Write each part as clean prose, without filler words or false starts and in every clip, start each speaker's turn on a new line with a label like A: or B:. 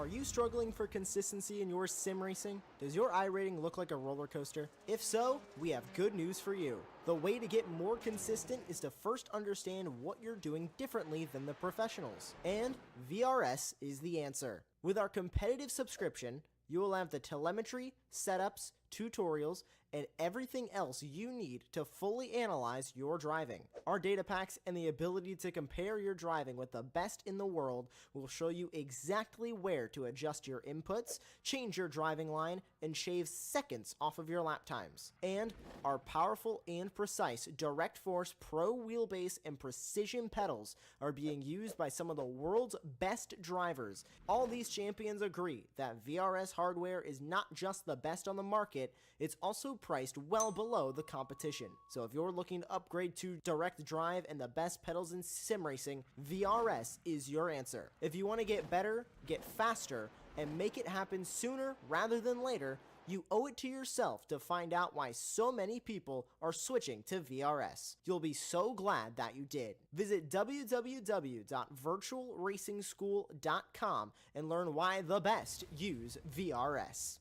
A: Are you struggling for consistency in your sim racing? Does your iRating look like a roller coaster? If so, we have good news for you. The way to get more consistent is to first understand what you're doing differently than the professionals. And VRS is the answer. With our competitive subscription, you will have the telemetry, setups, tutorials, and everything else you need to fully analyze your driving. Our data packs and the ability to compare your driving with the best in the world will show you exactly where to adjust your inputs, change your driving line, and shave seconds off of your lap times. And our powerful and precise Direct Force Pro wheelbase and precision pedals are being used by some of the world's best drivers. All these champions agree that VRS hardware is not just the best on the market, it's also priced well below the competition. So if you're looking to upgrade to direct drive and the best pedals in sim racing, VRS is your answer. If you want to get better, get faster, and make it happen sooner rather than later, you owe it to yourself to find out why so many people are switching to VRS. You'll be so glad that you did. Visit www.virtualracingschool.com and learn why the best use VRS.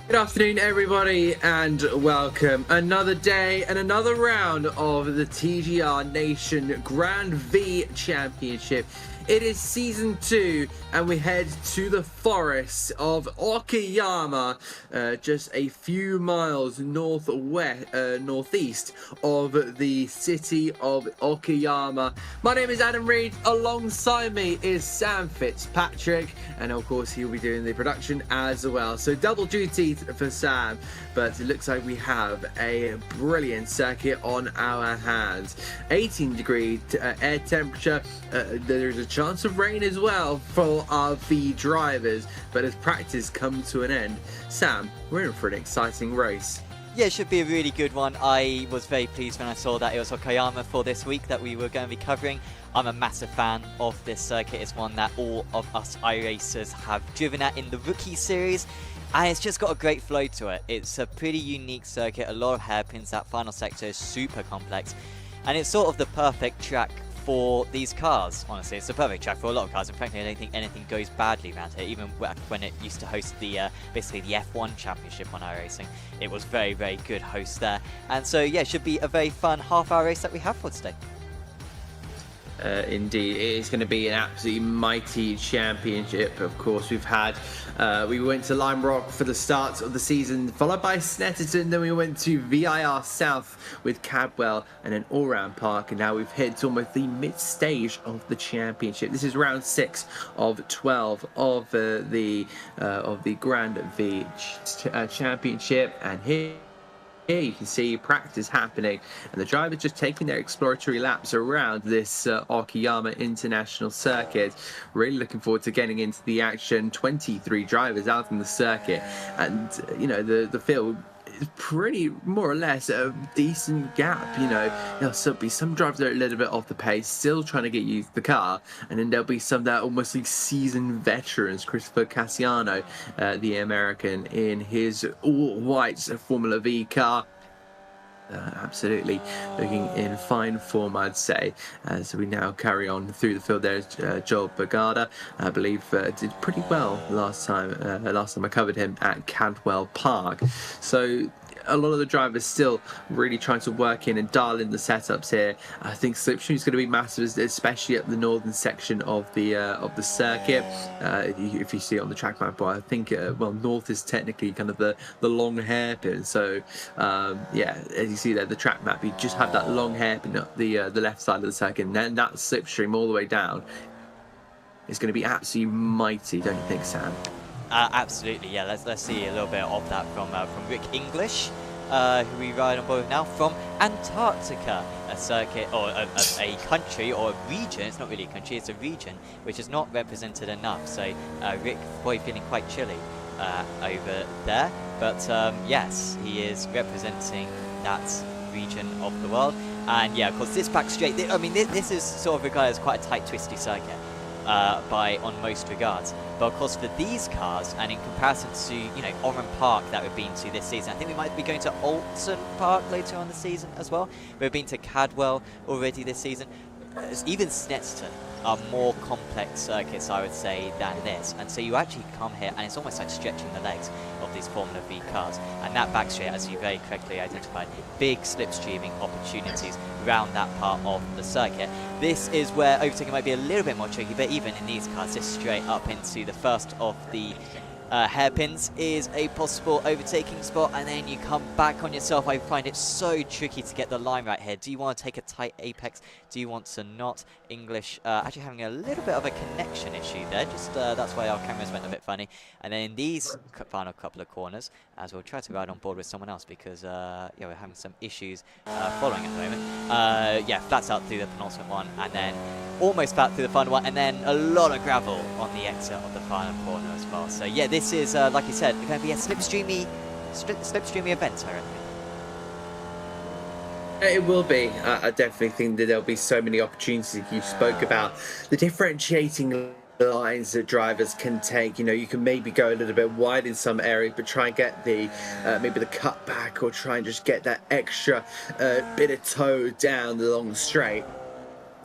B: Good afternoon, everybody, and welcome. Another day and another round of the TGR Nation Grand V Championship. It is season 2, and we head to the forest of Okayama, just a few miles northeast of the city of Okayama. My name is Adam Reed. Alongside me is Sam Fitzpatrick, and of course he'll be doing the production as well. So double duty for Sam, but it looks like we have a brilliant circuit on our hands. 18-degree air temperature. There's a chance of rain as well for our V drivers, but as practice comes to an end, Sam, we're in for an exciting race.
C: Yeah, it should be a really good one. I was very pleased when I saw that it was Okayama for this week that we were going to be covering. I'm a massive fan of this circuit. It's one that all of us iRacers have driven at in the Rookie Series, and it's just got a great flow to it. It's a pretty unique circuit, a lot of hairpins. That final sector is super complex, and it's sort of the perfect track for these cars. Honestly, it's the perfect track for a lot of cars, and frankly I don't think anything goes badly around here. Even when it used to host the basically the F1 championship on iRacing, it was very, very good host there. And so yeah, it should be a very fun half-hour race that we have for today.
B: Indeed, it is going to be an absolutely mighty championship. Of course, we went to Lime Rock for the start of the season, followed by Snetterton. Then we went to VIR South with Cadwell and an all-round park, and now we've hit to almost the mid-stage of the championship. This is round 6 of 12 of the Grand V Championship, and here you can see practice happening, and the drivers just taking their exploratory laps around this Okayama International Circuit. Really looking forward to getting into the action. 23 drivers out in the circuit, and you know the field is pretty more or less a decent gap. You know, there'll be some drivers that are a little bit off the pace, still trying to get used to the car, and then there'll be some that are almost like seasoned veterans. Christopher Cassiano, the American, in his all-white Formula V car. Absolutely looking in fine form, I'd say, as we now carry on through the field. There's Joel Bagada, I believe did pretty well last time I covered him at Cadwell Park. So a lot of the drivers still really trying to work in and dial in the setups here. I think slipstream is going to be massive, especially at the northern section of the circuit. If you see it on the track map, I think well, north is technically kind of the long hairpin. So yeah, as you see there, the track map, you just have that long hairpin up the left side of the circuit, and then that slipstream all the way down is going to be absolutely mighty, don't you think, Sam?
C: Absolutely, yeah. Let's see a little bit of that from Rick English, who we ride on board with now, from Antarctica, a circuit or a country or a region. It's not really a country; it's a region which is not represented enough. So Rick probably feeling quite chilly over there, but yes, he is representing that region of the world. And yeah, of course, this back straight. I mean, this is sort of regarded as quite a tight, twisty circuit. On most regards, but of course for these cars, and in comparison to, you know, Oran Park that we've been to this season, I think we might be going to Alton Park later on the season as well. We've been to Cadwell already this season. Even Snetterton are more complex circuits, I would say, than this, and so you actually come here and it's almost like stretching the legs of these Formula V cars. And that back straight, as you very correctly identified, big slipstreaming opportunities around that part of the circuit. This is where overtaking might be a little bit more tricky, but even in these cars, this straight up into the first of the hairpins is a possible overtaking spot, and then you come back on yourself. I find it so tricky to get the line right here. Do you want to take a tight apex? Do you want to not? English actually having a little bit of a connection issue there. Just that's why our cameras went a bit funny. And then in these final couple of corners, as we'll try to ride on board with someone else because yeah, we're having some issues following at the moment. Yeah, flats out through the penultimate one, and then almost flat through the final one, and then a lot of gravel on the exit of the final corner as well. So yeah, this is like you said, going to be a slipstreamy event, I reckon.
B: It will be. I definitely think that there'll be so many opportunities. You spoke about the differentiating lines that drivers can take. You know, you can maybe go a little bit wide in some areas, but try and get the maybe the cutback, or try and just get that extra bit of toe down along the straight.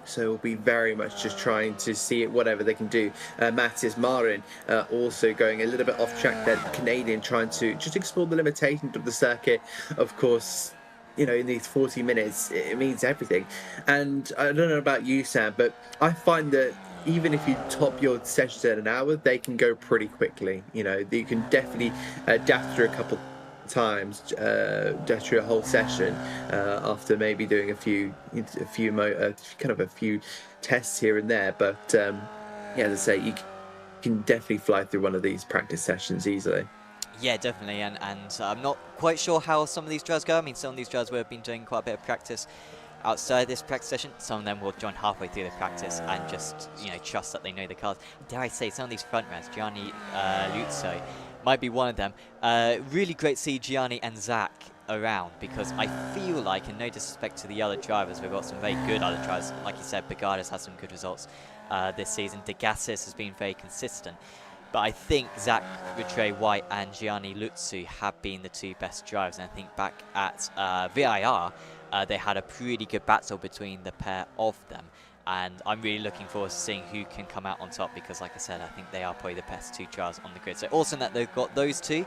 B: So we'll be very much just trying to see it, whatever they can do. Matthias Marin also going a little bit off track there, Canadian, trying to just explore the limitations of the circuit. Of course, you know, in these 40 minutes, it means everything. And I don't know about you, Sam, but I find that even if you top your sessions at an hour, they can go pretty quickly. You know, you can definitely dash through a couple times, dash through a whole session after maybe doing a few tests here and there. But yeah, as I say, you can definitely fly through one of these practice sessions easily.
C: Yeah, definitely, and I'm not quite sure how some of these drives go. I mean, some of these drives will have been doing quite a bit of practice outside this practice session. Some of them will join halfway through the practice and just, you know, trust that they know the cars. Dare I say, some of these front runners, Gianni Luzzo might be one of them. Really great to see Gianni and Zach around, because I feel like, and no disrespect to the other drivers, we've got some very good other drivers. Like you said, Bagada's had some good results this season. Degassis has been very consistent. But I think Zach Rattray-White and Gianni Luzzu have been the two best drivers. And I think back at VIR, they had a pretty good battle between the pair of them. And I'm really looking forward to seeing who can come out on top, because like I said, I think they are probably the best two drivers on the grid. So awesome that they've got those two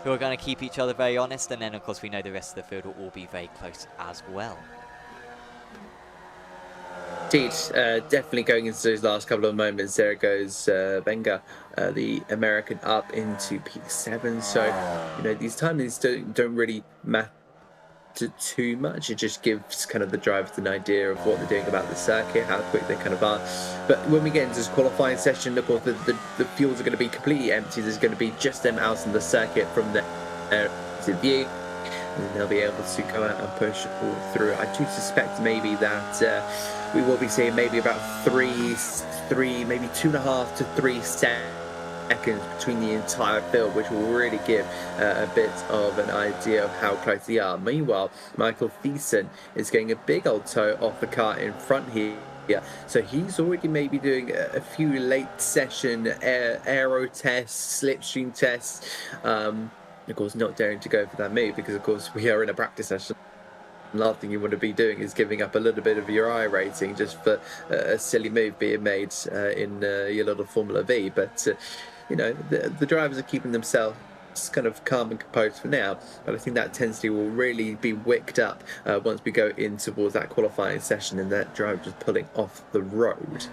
C: who are going to keep each other very honest. And then, of course, we know the rest of the field will all be very close as well.
B: Indeed, definitely going into those last couple of moments. There goes Benga, the American, up into P7. So, you know, these timings don't really matter too much. It just gives kind of the drivers an idea of what they're doing about the circuit, how quick they kind of are. But when we get into this qualifying session, of course, the fields are going to be completely empty. There's going to be just them out in the circuit from their view. And they'll be able to go out and push all through. I do suspect maybe that we will be seeing maybe about three, maybe 2.5 to 3 seconds between the entire field, which will really give a bit of an idea of how close they are. Meanwhile, Michael Thiessen is getting a big old toe off the car in front here. So he's already maybe doing a few late session aero tests, slipstream tests. Of course, not daring to go for that move, because of course we are in a practice session. The last thing you want to be doing is giving up a little bit of your iRacing just for a silly move being made in your little Formula V. But you know, the drivers are keeping themselves kind of calm and composed for now, but I think that intensity will really be wicked up once we go in towards that qualifying session and that driver just pulling off the road.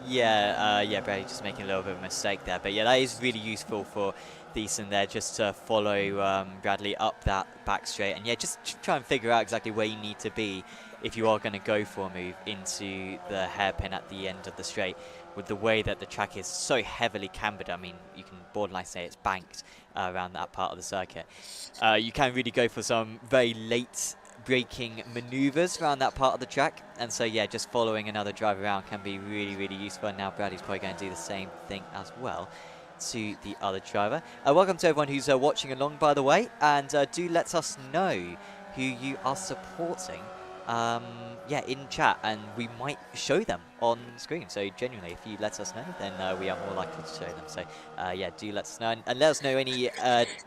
C: Yeah, Brady just making a little bit of a mistake there. But yeah, that is really useful for Thiessen there, just to follow Bradley up that back straight. And yeah, just try and figure out exactly where you need to be if you are going to go for a move into the hairpin at the end of the straight. With the way that the track is so heavily cambered, I mean, you can borderline say it's banked around that part of the circuit. You can really go for some very late braking maneuvers around that part of the track, and so yeah, just following another driver around can be really, really useful. And now Bradley's probably going to do the same thing as well to the other driver. Welcome to everyone who's watching along, by the way, and do let us know who you are supporting yeah, in chat, and we might show them on screen. So genuinely, if you let us know, then we are more likely to show them. So yeah, do let us know, and let us know any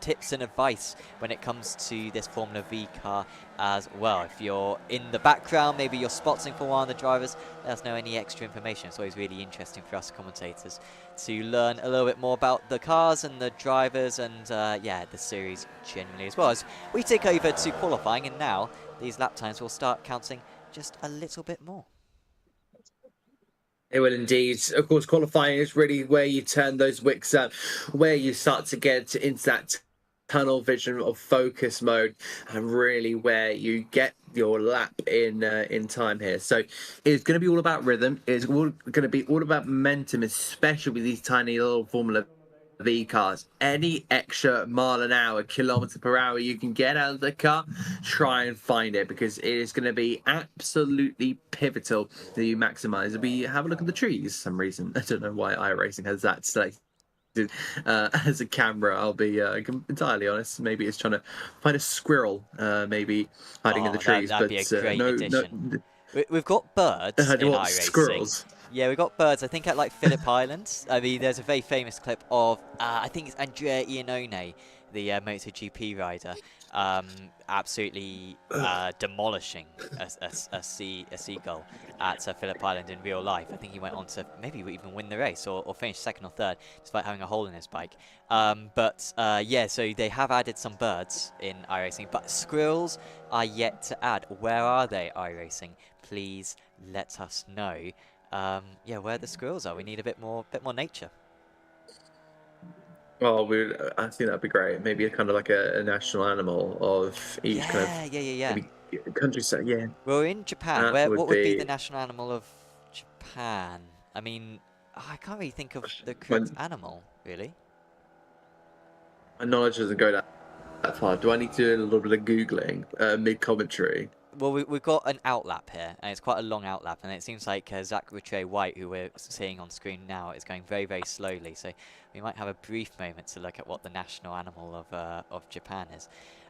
C: tips and advice when it comes to this Formula V car as well. If you're in the background, maybe you're spotting for one of the drivers, let us know any extra information. It's always really interesting for us commentators to learn a little bit more about the cars and the drivers, and yeah, the series generally as well. As we take over to qualifying, and now these lap times will start counting just a little bit more.
B: It will indeed. Of course, qualifying is really where you turn those wicks up, where you start to get into that tunnel vision of focus mode, and really where you get your lap in time here. So it's going to be all about rhythm. It's going to be all about momentum, especially with these tiny little Formula V cars. Any extra mile an hour, kilometer per hour you can get out of the car, try and find it, because it is going to be absolutely pivotal that you maximize. We have a look at the trees for some reason. I don't know why iRacing has that selected as a camera. I'll be entirely honest. Maybe it's trying to find a squirrel, maybe hiding in the trees.
C: That'd be a great addition. We've got birds in iRacing.
B: Squirrels?
C: Yeah, we've got birds, I think, at like Phillip Island. I mean, there's a very famous clip of, I think it's Andrea Iannone, the MotoGP rider, absolutely demolishing a seagull at Phillip Island in real life. I think he went on to maybe even win the race or finish second or third, despite having a hole in his bike. But yeah, so they have added some birds in iRacing, but squirrels are yet to add. Where are they, iRacing? Please let us know. Yeah, where the squirrels are. We need a bit more nature.
B: Well, I think that'd be great. Maybe a kind of like a national animal of each kind of
C: maybe
B: countryside. Yeah.
C: Well, in Japan, what would be the national animal of Japan? I mean, I can't really think of the correct animal, really.
B: My knowledge doesn't go that far. Do I need to do a little bit of Googling mid-commentary?
C: Well, we've got an outlap here, and it's quite a long outlap, and it seems like Zach Rattray-White, who we're seeing on screen now, is going very, very slowly. So we might have a brief moment to look at what the national animal of Japan is.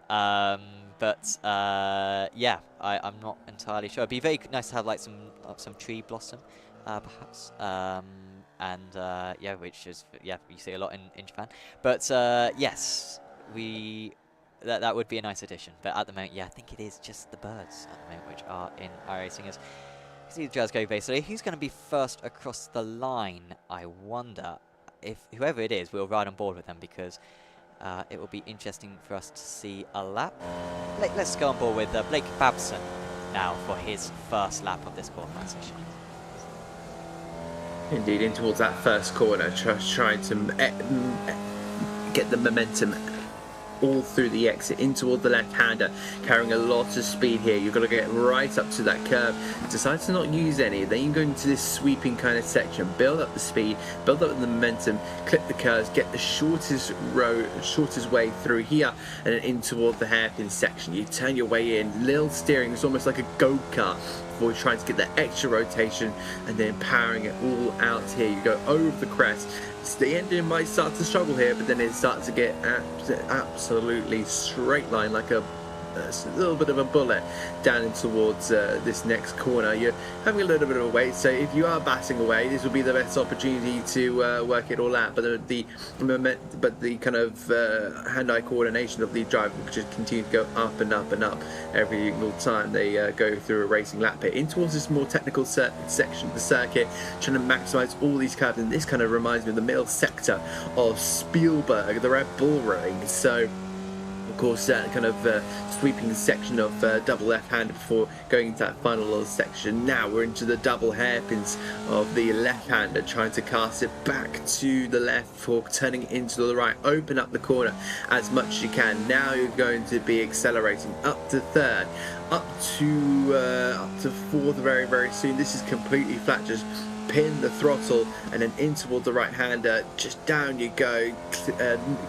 C: But yeah, I'm not entirely sure. It'd be very nice to have like some tree blossom, perhaps. And yeah, which is you see a lot in Japan. But yes, that would be a nice addition, but at the moment, yeah, I think it is just the birds at the moment which are in iRacing. As you see the drivers go basically. Who's going to be first across the line? I wonder if whoever it is, we'll ride on board with them, because it will be interesting for us to see a lap. Let's go on board with Blake Babson now for his first lap of this qualifying session.
B: Indeed, in towards that first corner, trying to get the momentum all through the exit in toward the left-hander, carrying a lot of speed here. You've got to get right up to that curve. Decide to not use any. Then you go into this sweeping kind of section, build up the speed, build up the momentum, clip the curves, get the shortest way through here, and then in toward the hairpin section. You turn your way in, little steering. It's almost like a go-kart before trying to get that extra rotation, and then powering it all out here. You go over the crest. The engine might start to struggle here, but then it starts to get absolutely straight line like a a little bit of a bullet down in towards this next corner. You're having a little bit of a wait, so if you are batting away, this will be the best opportunity to work it all out. But the kind of hand-eye coordination of the driver will just continue to go up and up and up every single time they go through a racing lap pit in towards this more technical section of the circuit, trying to maximise all these curves. And this kind of reminds me of the middle sector of Spielberg, the Red Bull Ring. So of course, that kind of sweeping section of double left-hander before going into that final little section. Now we're into the double hairpins of the left-hander, trying to cast it back to the left before turning into the right. Open up the corner as much as you can. Now you're going to be accelerating up to third, up to fourth very, very soon. This is completely flat. Just pin the throttle and then in towards the right hander, just down you go,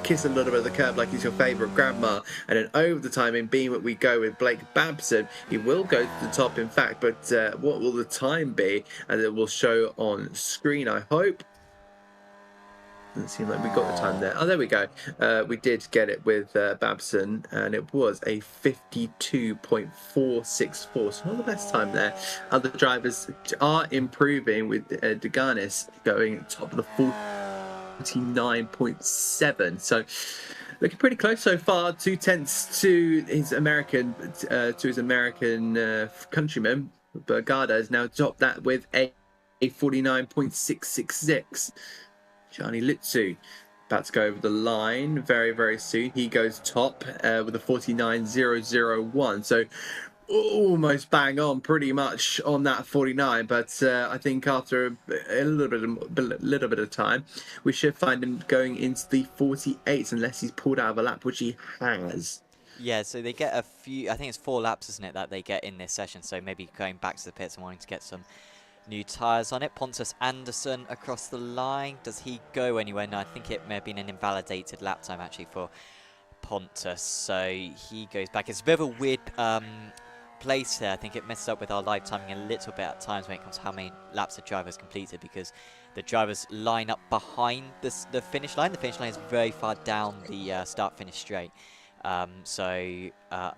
B: kiss a little bit of the curb like he's your favourite grandma, and then over the timing beam we go with Blake Babson. He will go to the top in fact, but what will the time be? And it will show on screen, I hope. Doesn't seem like we got the time there. Oh, there we go. We did get it with Babson, and it was a 52.464. So not the best time there. Other drivers are improving, with Deganis going top of the 49.7. So looking pretty close so far. 2/10 to his American countryman. Bergada has now topped that with a 49.666. Johnny Litsu about to go over the line very, very soon. He goes top with a 49.001. So almost bang on pretty much on that 49. But I think after a little bit of time, we should find him going into the 48s unless he's pulled out of a lap, which he has.
C: Yeah, so they get a few, I think it's 4 laps, isn't it, that they get in this session. So maybe going back to the pits and wanting to get some new tyres on it. Pontus Anderson across the line. Does he go anywhere? No, I think it may have been an invalidated lap time actually for Pontus. So he goes back. It's a bit of a weird place here. I think it messes up with our live timing a little bit at times when it comes to how many laps the drivers completed, because the drivers line up behind the finish line. The finish line is very far down the start-finish straight. So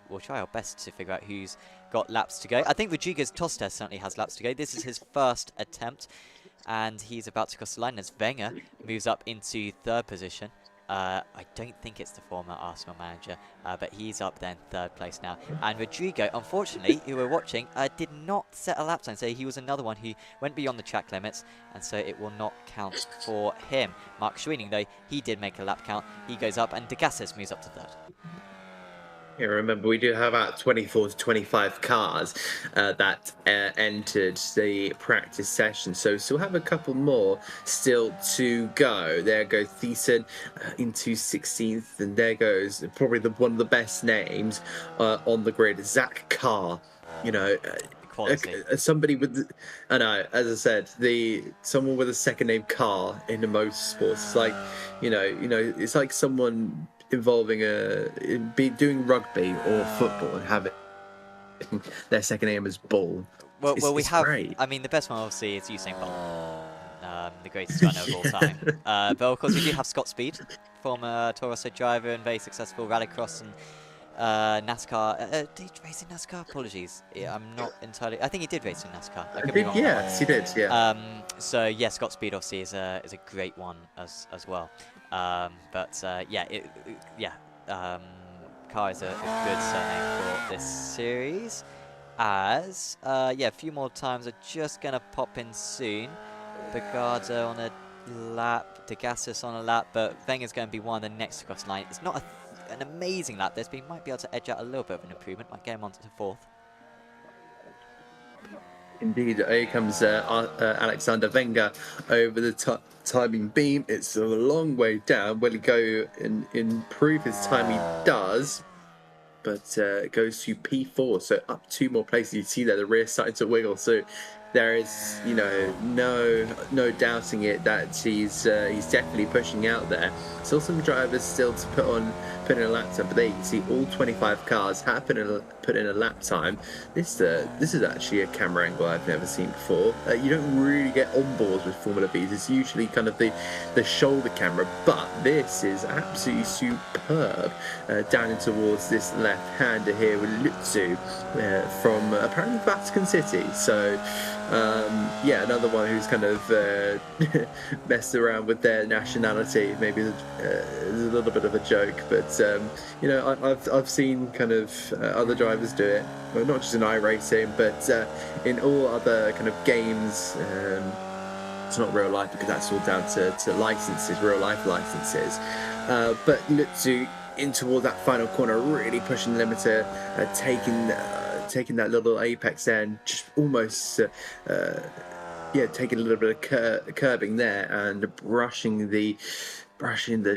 C: we'll try our best to figure out who's got laps to go. I think Rodriguez Tostes certainly has laps to go. This is his first attempt, and he's about to cross the line as Wenger moves up into 3rd position. I don't think it's the former Arsenal manager, but he's up there in 3rd place now. And Rodrigo, unfortunately, who we're watching, did not set a lap time, so he was another one who went beyond the track limits, and so it will not count for him. Mark Schweening, though, he did make a lap count. He goes up, and De Gassis moves up to 3rd.
B: Yeah, remember, we do have about 24 to 25 cars that entered the practice session. So we'll have a couple more still to go. There goes Thiessen into 16th. And there goes probably one of the best names on the grid, Zach Carr. You know, somebody with, I know, as I said, someone with a second name Carr in the motorsports. It's like, you know, it's like someone involving doing rugby or football and having their second name as Bull.
C: Well, we have.
B: Great.
C: I mean, the best one obviously is Usain Bolt, the greatest runner of all time. But of course, we do have Scott Speed, former Toro Rosso driver and very successful rallycross and NASCAR. Did he race in NASCAR? Apologies, I'm not entirely. I think he did race in NASCAR.
B: Yes, he did. Yeah.
C: So yeah, Scott Speed obviously is a great one as well. Carr is a good surname for this series. As a few more times are just gonna pop in soon. Bergada on a lap, De Gassis on a lap, but Wenger's going to be one of the next to cross the line. It's not an amazing lap this, but he might be able to edge out a little bit of an improvement. Might get him onto 4th.
B: Indeed, here comes Alexander Wenger over the timing beam. It's a long way down. Will he go and improve his time? He does, but it goes to P4, so up 2 more places. You see there the rear starting to wiggle. So there is, no doubting it that he's definitely pushing out there. Still some drivers still to put in a lap time, but there you can see all 25 cars have put in a lap time. This is actually a camera angle I've never seen before. You don't really get on boards with Formula V's. It's usually kind of the shoulder camera, but this is absolutely superb. Down in towards this left-hander here with Lutzu from apparently Vatican City. So yeah, another one who's kind of messed around with their nationality. Maybe it's a little bit of a joke, but you know, I've seen kind of other drivers do it, well, not just in iRacing, but in all other kind of games. It's not real life because that's all down to licenses, real life licenses. But Lutzu in toward that final corner, really pushing the limiter, taking that little apex there, and just almost taking a little bit of curbing there, and brushing the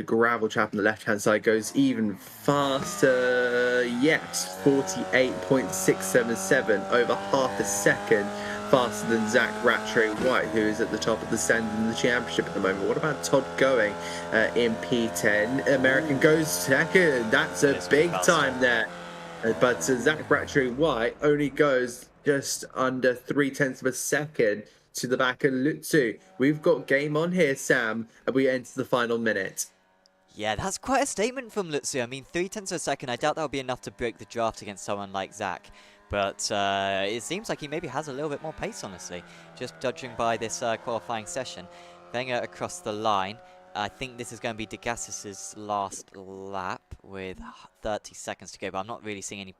B: gravel trap on the left hand side. Goes even faster, yes, 48.677, over half a second faster than Zach Rattray White, who is at the top of the stand in the championship at the moment. What about Todd Going in P10? American goes second. That's a big time there. But Zach Rattray White only goes just under 0.3 of a second to the back of Lutzu. We've got game on here, Sam, and we enter the final minute.
C: Yeah, that's quite a statement from Lutzu. I mean, 0.3 of a second, I doubt that'll be enough to break the draft against someone like Zach. But it seems like he maybe has a little bit more pace, honestly, just judging by this qualifying session. Wenger across the line. I think this is going to be Degassis' last lap with 30 seconds to go, but I'm not really seeing any,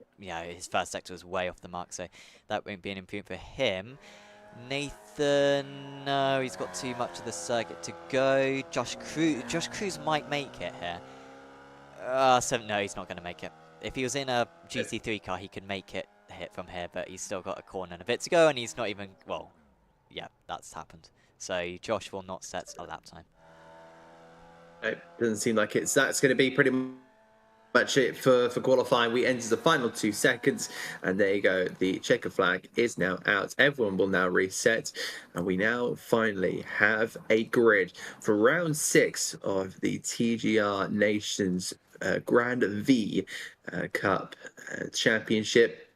C: his first sector was way off the mark, so that won't be an improvement for him. Nathan, no, he's got too much of the circuit to go. Josh Cruz might make it here. No, he's not going to make it. If he was in a GT3 car, he could make it hit from here, but he's still got a corner and a bit to go, and he's not even, well, yeah, that's happened. So Josh will not set a lap time.
B: It doesn't seem like that's going to be pretty much it for qualifying. We enter the final 2 seconds, and there you go. The checker flag is now out. Everyone will now reset, and we now finally have a grid for round 6 of the TGR Nations Grand V Cup Championship.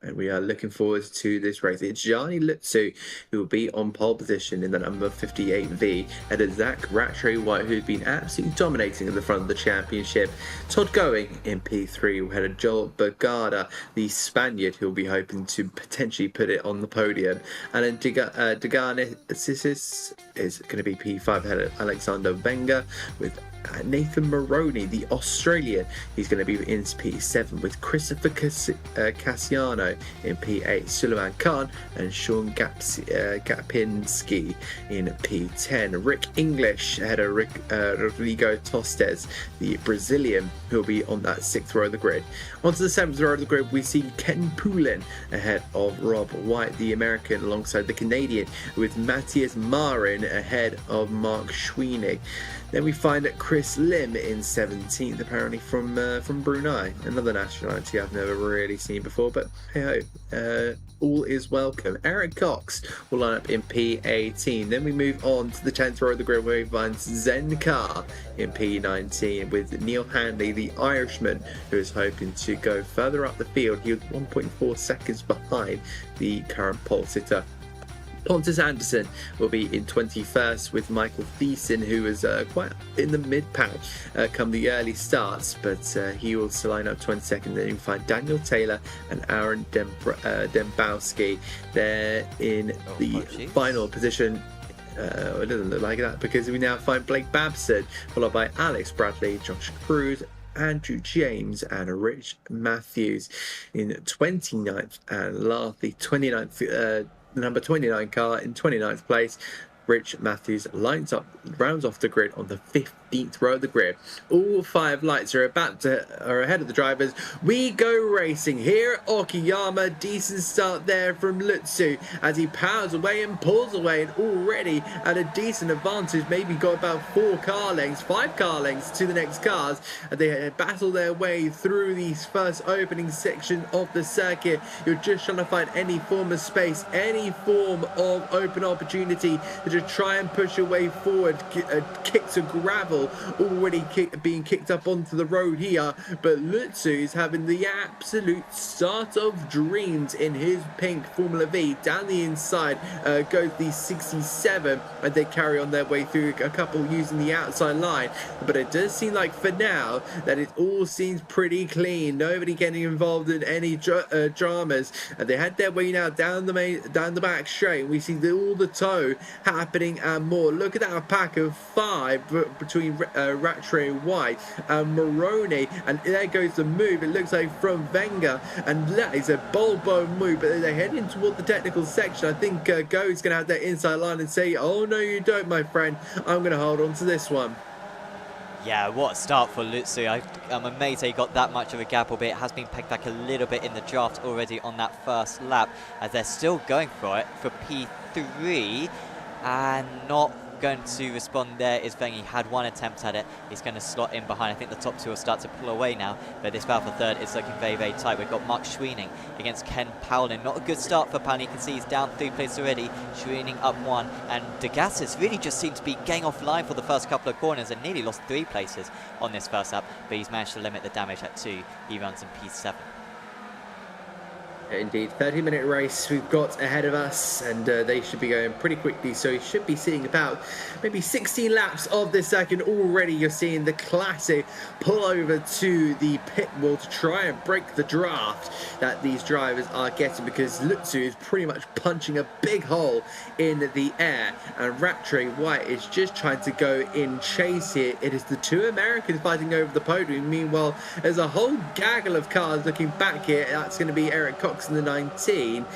B: And we are looking forward to this race. It's Gianni Lutzu who will be on pole position in the number 58V, and it's Zach Rattray White, who's been absolutely dominating in the front of the championship. Todd Going in P3. We had a Joel Bergada, the Spaniard, who will be hoping to potentially put it on the podium. And then Degassis is going to be P5 ahead of Alexander Wenger, with Nathan Maroney, the Australian. He's going to be in P7 with Christopher Cassiano in P8, Suleiman Khan and Sean Gapinski in P10. Rick English ahead of Rodrigo Tostes, the Brazilian, who will be on that 6th row of the grid. Onto the 7th row of the grid, we see Ken Poulin ahead of Rob White, the American, alongside the Canadian, with Matthias Marin ahead of Mark Schweenig. Then we find that Chris Lim in 17th, apparently from Brunei, another nationality I've never really seen before, but hey ho, all is welcome. Eric Cox will line up in P18. Then we move on to the 10th row of the grid, where we find Zen Carr in P19 with Neil Handley, the Irishman, who is hoping to go further up the field. He was 1.4 seconds behind the current pole sitter. Pontus Anderson will be in 21st with Michael Thiessen, who was quite in the mid-pack come the early starts, but he will still line up 22nd. Then you find Daniel Taylor and Aaron Dembowski there in the final position. It doesn't look like that, because we now find Blake Babson, followed by Alex Bradley, Josh Cruz, Andrew James and Rich Matthews in 29th, and lastly 29th, number 29 car in 29th place. Rich Matthews rounds off the grid on the 15th row of the grid. All 5 lights are ahead of the drivers. We go racing here at Okayama. Decent start there from Lutzu as he powers away and pulls away, and already at a decent advantage. Maybe got about 5 car lengths to the next cars, and they battle their way through the first opening section of the circuit. You're just trying to find any form of space, any form of open opportunity to try and push your way forward. Kicks of gravel gravel already being kicked up onto the road here, but Lutzu is having the absolute start of dreams in his pink Formula V. Down the inside goes the 67, and they carry on their way through, a couple using the outside line, but it does seem like for now that it all seems pretty clean. Nobody getting involved in any dramas, and they had their way now down the back straight. We see all the tow happening and more. Look at that pack of 5 between Rattray White and Maroney, and there goes the move. It looks like from Wenger, and that is a bold move, but they're heading toward the technical section. I think Go is going to have that inside line and say, oh no you don't, my friend, I'm going to hold on to this one.
C: Yeah, what a start for Lutzu. I'm amazed he got that much of a gap, albeit it has been pegged back a little bit in the draft already on that first lap, as they're still going for it for P3, and not going to respond there is Wenger. He had one attempt at it. He's going to slot in behind. I think the top 2 will start to pull away now, but this battle for third is looking very tight. We've got Mark Schweening against Ken Powlin. Not a good start for Powlin. You can see he's down 3 places already. Schweening up 1, and Degassis really just seemed to be getting offline for the first couple of corners and nearly lost 3 places on this first lap, but he's managed to limit the damage at 2. He runs in P7.
B: Indeed, 30-minute race we've got ahead of us, and they should be going pretty quickly, so you should be seeing about maybe 16 laps of this second. Already you're seeing the classic pull over to the pit wall to try and break the draft that these drivers are getting, because Lutzu is pretty much punching a big hole in the air, and Rattray White is just trying to go in chase here. It is the 2 Americans fighting over the podium. Meanwhile, there's a whole gaggle of cars looking back here. That's going to be Eric Cox in the 19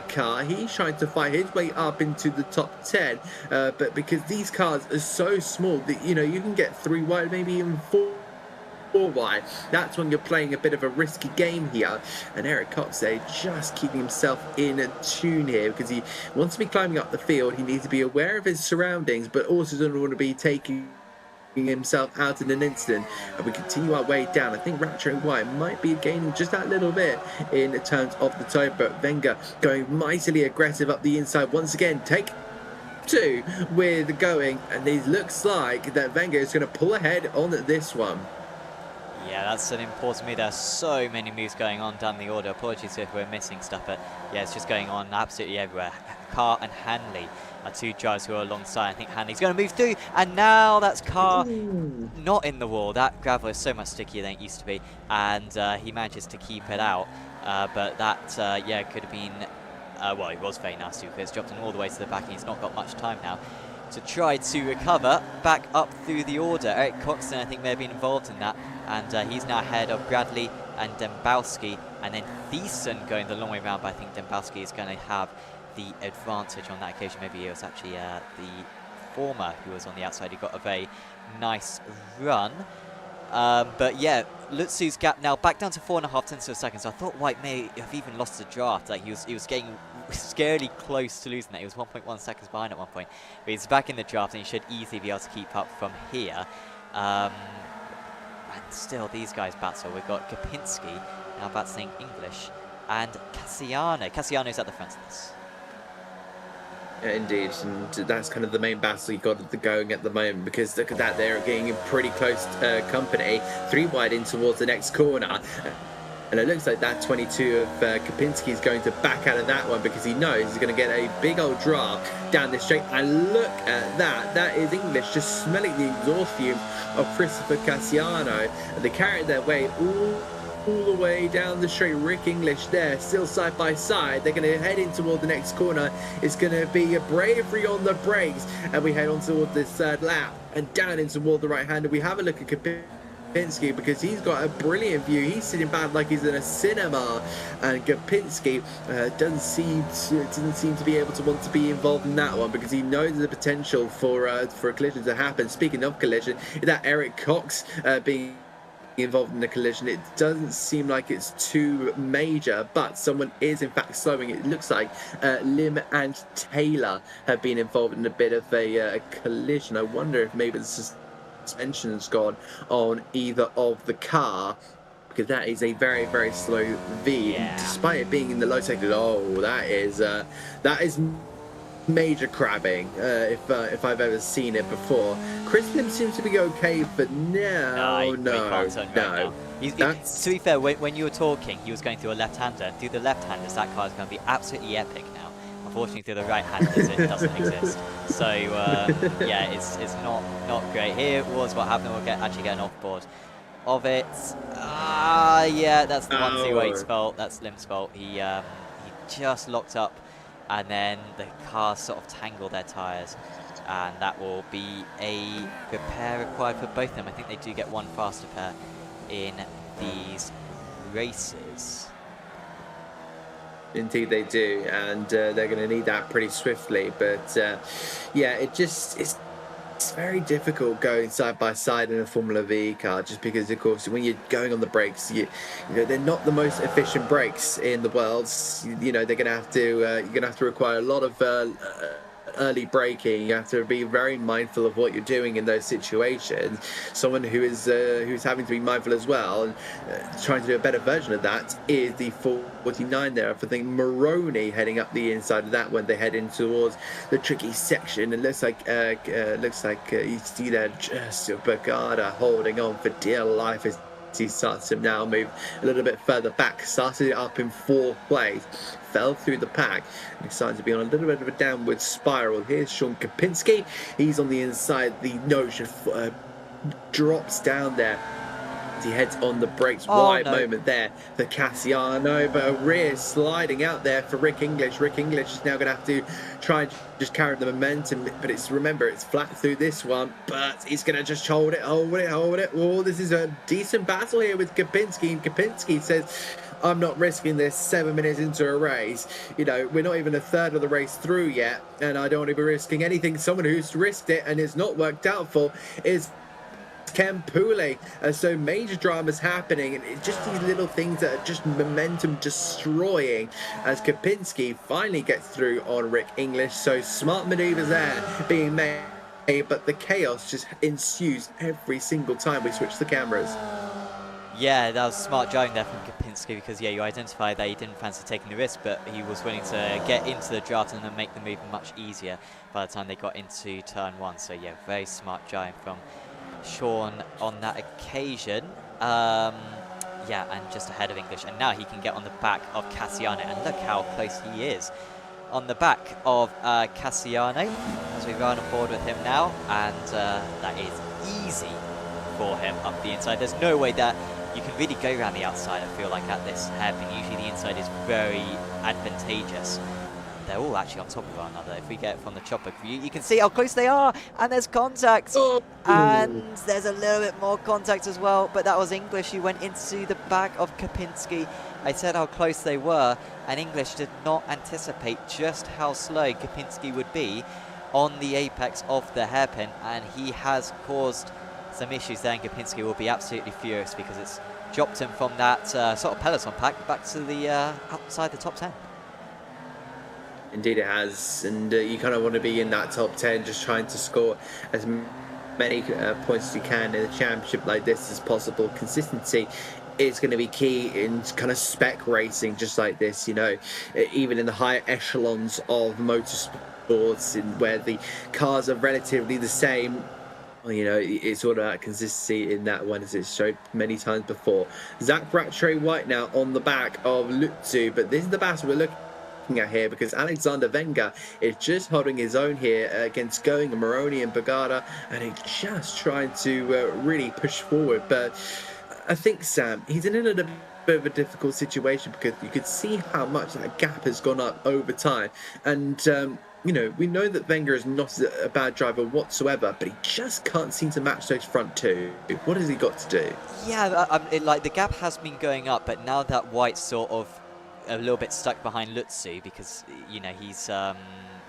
B: car. He's trying to fight his way up into the top 10, but because these cars are so small that, you know, you can get 3 wide, maybe even 4 wide. That's when you're playing a bit of a risky game here, and Eric Cox there just keeping himself in tune here, because he wants to be climbing up the field. He needs to be aware of his surroundings, but also doesn't want to be taking himself out in an instant. And we continue our way down. I think Rattray White might be gaining just that little bit in terms of the toe, but Wenger going mightily aggressive up the inside once again. Take 2 with going, and it looks like that Wenger is going to pull ahead on this one.
C: Yeah, that's an important move. There are so many moves going on down the order. Apologies if we're missing stuff, but yeah, it's just going on absolutely everywhere. Carr and Hanley are 2 drivers who are alongside. I think Hanley's going to move through, and now that's Carr not in the wall. That gravel is so much stickier than it used to be, and he manages to keep it out. But that, yeah, could have been, well, it was very nasty because it's dropped him all the way to the back, and he's not got much time now to try to recover back up through the order. Eric Coxon, I think, may have been involved in that, and he's now ahead of Bradley and Dembowski, and then Thiessen going the long way around, but I think Dembowski is going to have the advantage on that occasion. Maybe it was actually the former who was on the outside. He got a very nice run. But yeah, Lutzu's gap now back down to 4.5 tenths of a second. So I thought White may have even lost the draft. Like he was getting scarily close to losing that. He was 1.1 seconds behind at one point. But he's back in the draft, and he should easily be able to keep up from here. And still, these guys battle. We've got Kapinski now battling English, and Cassiano. Cassiano's at the front of this.
B: Indeed, and that's kind of the main battle you got going at the moment, because look at that, they're getting in pretty close company, 3 wide in towards the next corner, and it looks like that 22 of Kapinski is going to back out of that one, because he knows he's going to get a big old draft down this straight. And look at that, that is English just smelling the exhaust fumes of Christopher Cassiano, and they carry their way all the way down the straight. Rick English there, still side by side. They're going to head in toward the next corner. It's going to be a bravery on the brakes, and we head on toward this 3rd lap and down in toward the right hander. We have a look at Kapinski, because he's got a brilliant view. He's sitting back like he's in a cinema, and Kapinski doesn't seem to be able to want to be involved in that one, because he knows the potential for a collision to happen. Speaking of collision, that Eric Cox being involved in the collision, it doesn't seem like it's too major, but someone is in fact slowing. It looks like Lim and Taylor have been involved in a bit of a collision. I wonder if maybe the suspension's gone on either of the car, because that is a very slow V, despite it being in the low sector. Oh, that is major crabbing, if I've ever seen it before. Chris Lim seems to be okay, but no.
C: Can't turn right now. To be fair, when you were talking, he was going through a left-hander. Through the left-handers, that car is going to be absolutely epic now. Unfortunately, through the right-handers, it doesn't exist. So yeah, it's not great. Here was what happened. We'll actually get an off-board of it. Yeah, that's the 128's fault. That's Lim's fault. He just locked up, and then the cars sort of tangled their tyres, and that will be a repair required for both of them. I think they do get one faster pair in these races.
B: Indeed they do, and they're going to need that pretty swiftly. But yeah, it's very difficult going side by side in a Formula V car, just because, of course, when you're going on the brakes, you know they're not the most efficient brakes in the world. You know, they're going to have to you're going to have to require a lot of early braking. You have to be very mindful of what you're doing in those situations. Someone who is who's having to be mindful as well and trying to do a better version of that is the 49 there. I think Maroney heading up the inside of that when they head in towards the tricky section. It looks like you see there just Bagada holding on for dear life as he starts to now move a little bit further back. Started up in 4th place, fell through the pack, and he's starting to be on a little bit of a downward spiral. Here's Sean Kapinski. He's on the inside. The nose drops down there. He heads on the brakes. Moment there for Cassiano, but a rear sliding out there for Rick English. Rick English is now going to have to try and just carry the momentum, but remember it's flat through this one, but he's going to just hold it. Oh, this is a decent battle here with Kapinski, and Kapinski says, I'm not risking this 7 minutes into a race. You know, we're not even a third of the race through yet, and I don't want to be risking anything. Someone who's risked it and it's not worked out for is Ken Pooley. So major dramas happening, and it's just these little things that are just momentum destroying as Kapinski finally gets through on Rick English. So smart maneuvers there being made, but the chaos just ensues every single time we switch the cameras.
C: Yeah, that was smart driving there from Kapinski, because yeah, you identified that he didn't fancy taking the risk, but he was willing to get into the draft and then make the move much easier by the time they got into turn 1. So yeah, very smart driving from Sean on that occasion. Yeah, and just ahead of English, and now he can get on the back of Cassiano, and look how close he is on the back of Cassiano as we run on board with him now, and that is easy for him up the inside. There's no way that you can really go around the outside, I feel like, at this hairpin. Usually the inside is very advantageous. They're all actually on top of one another. If we get it from the chopper view, you can see how close they are, and there's contact. And there's a little bit more contact as well, but that was English who went into the back of Kapinski. I said how close they were, and English did not anticipate just how slow Kapinski would be on the apex of the hairpin, and he has caused some issues there, and Kapinski will be absolutely furious because it's dropped him from that sort of peloton pack back to the outside the top 10.
B: Indeed it has, and you kind of want to be in that top 10, just trying to score as many points as you can in a championship like this as possible. Consistency is going to be key in kind of spec racing just like this, you know, even in the higher echelons of motorsports, where the cars are relatively the same. You know, it's all about consistency in that one, as it's showed many times before. Zach Rattray White now on the back of Lutzu, but this is the battle we're looking at here, because Alexander Wenger is just holding his own here against Going and Maroney and Bagada, and he's just trying to really push forward. But I think, Sam, he's in a little bit of a difficult situation, because you could see how much that gap has gone up over time, and you know, we know that Wenger is not a bad driver whatsoever, but he just can't seem to match those front two. What has he got to do?
C: Yeah, like the gap has been going up, but now that White's sort of a little bit stuck behind Lutzu, because you know he's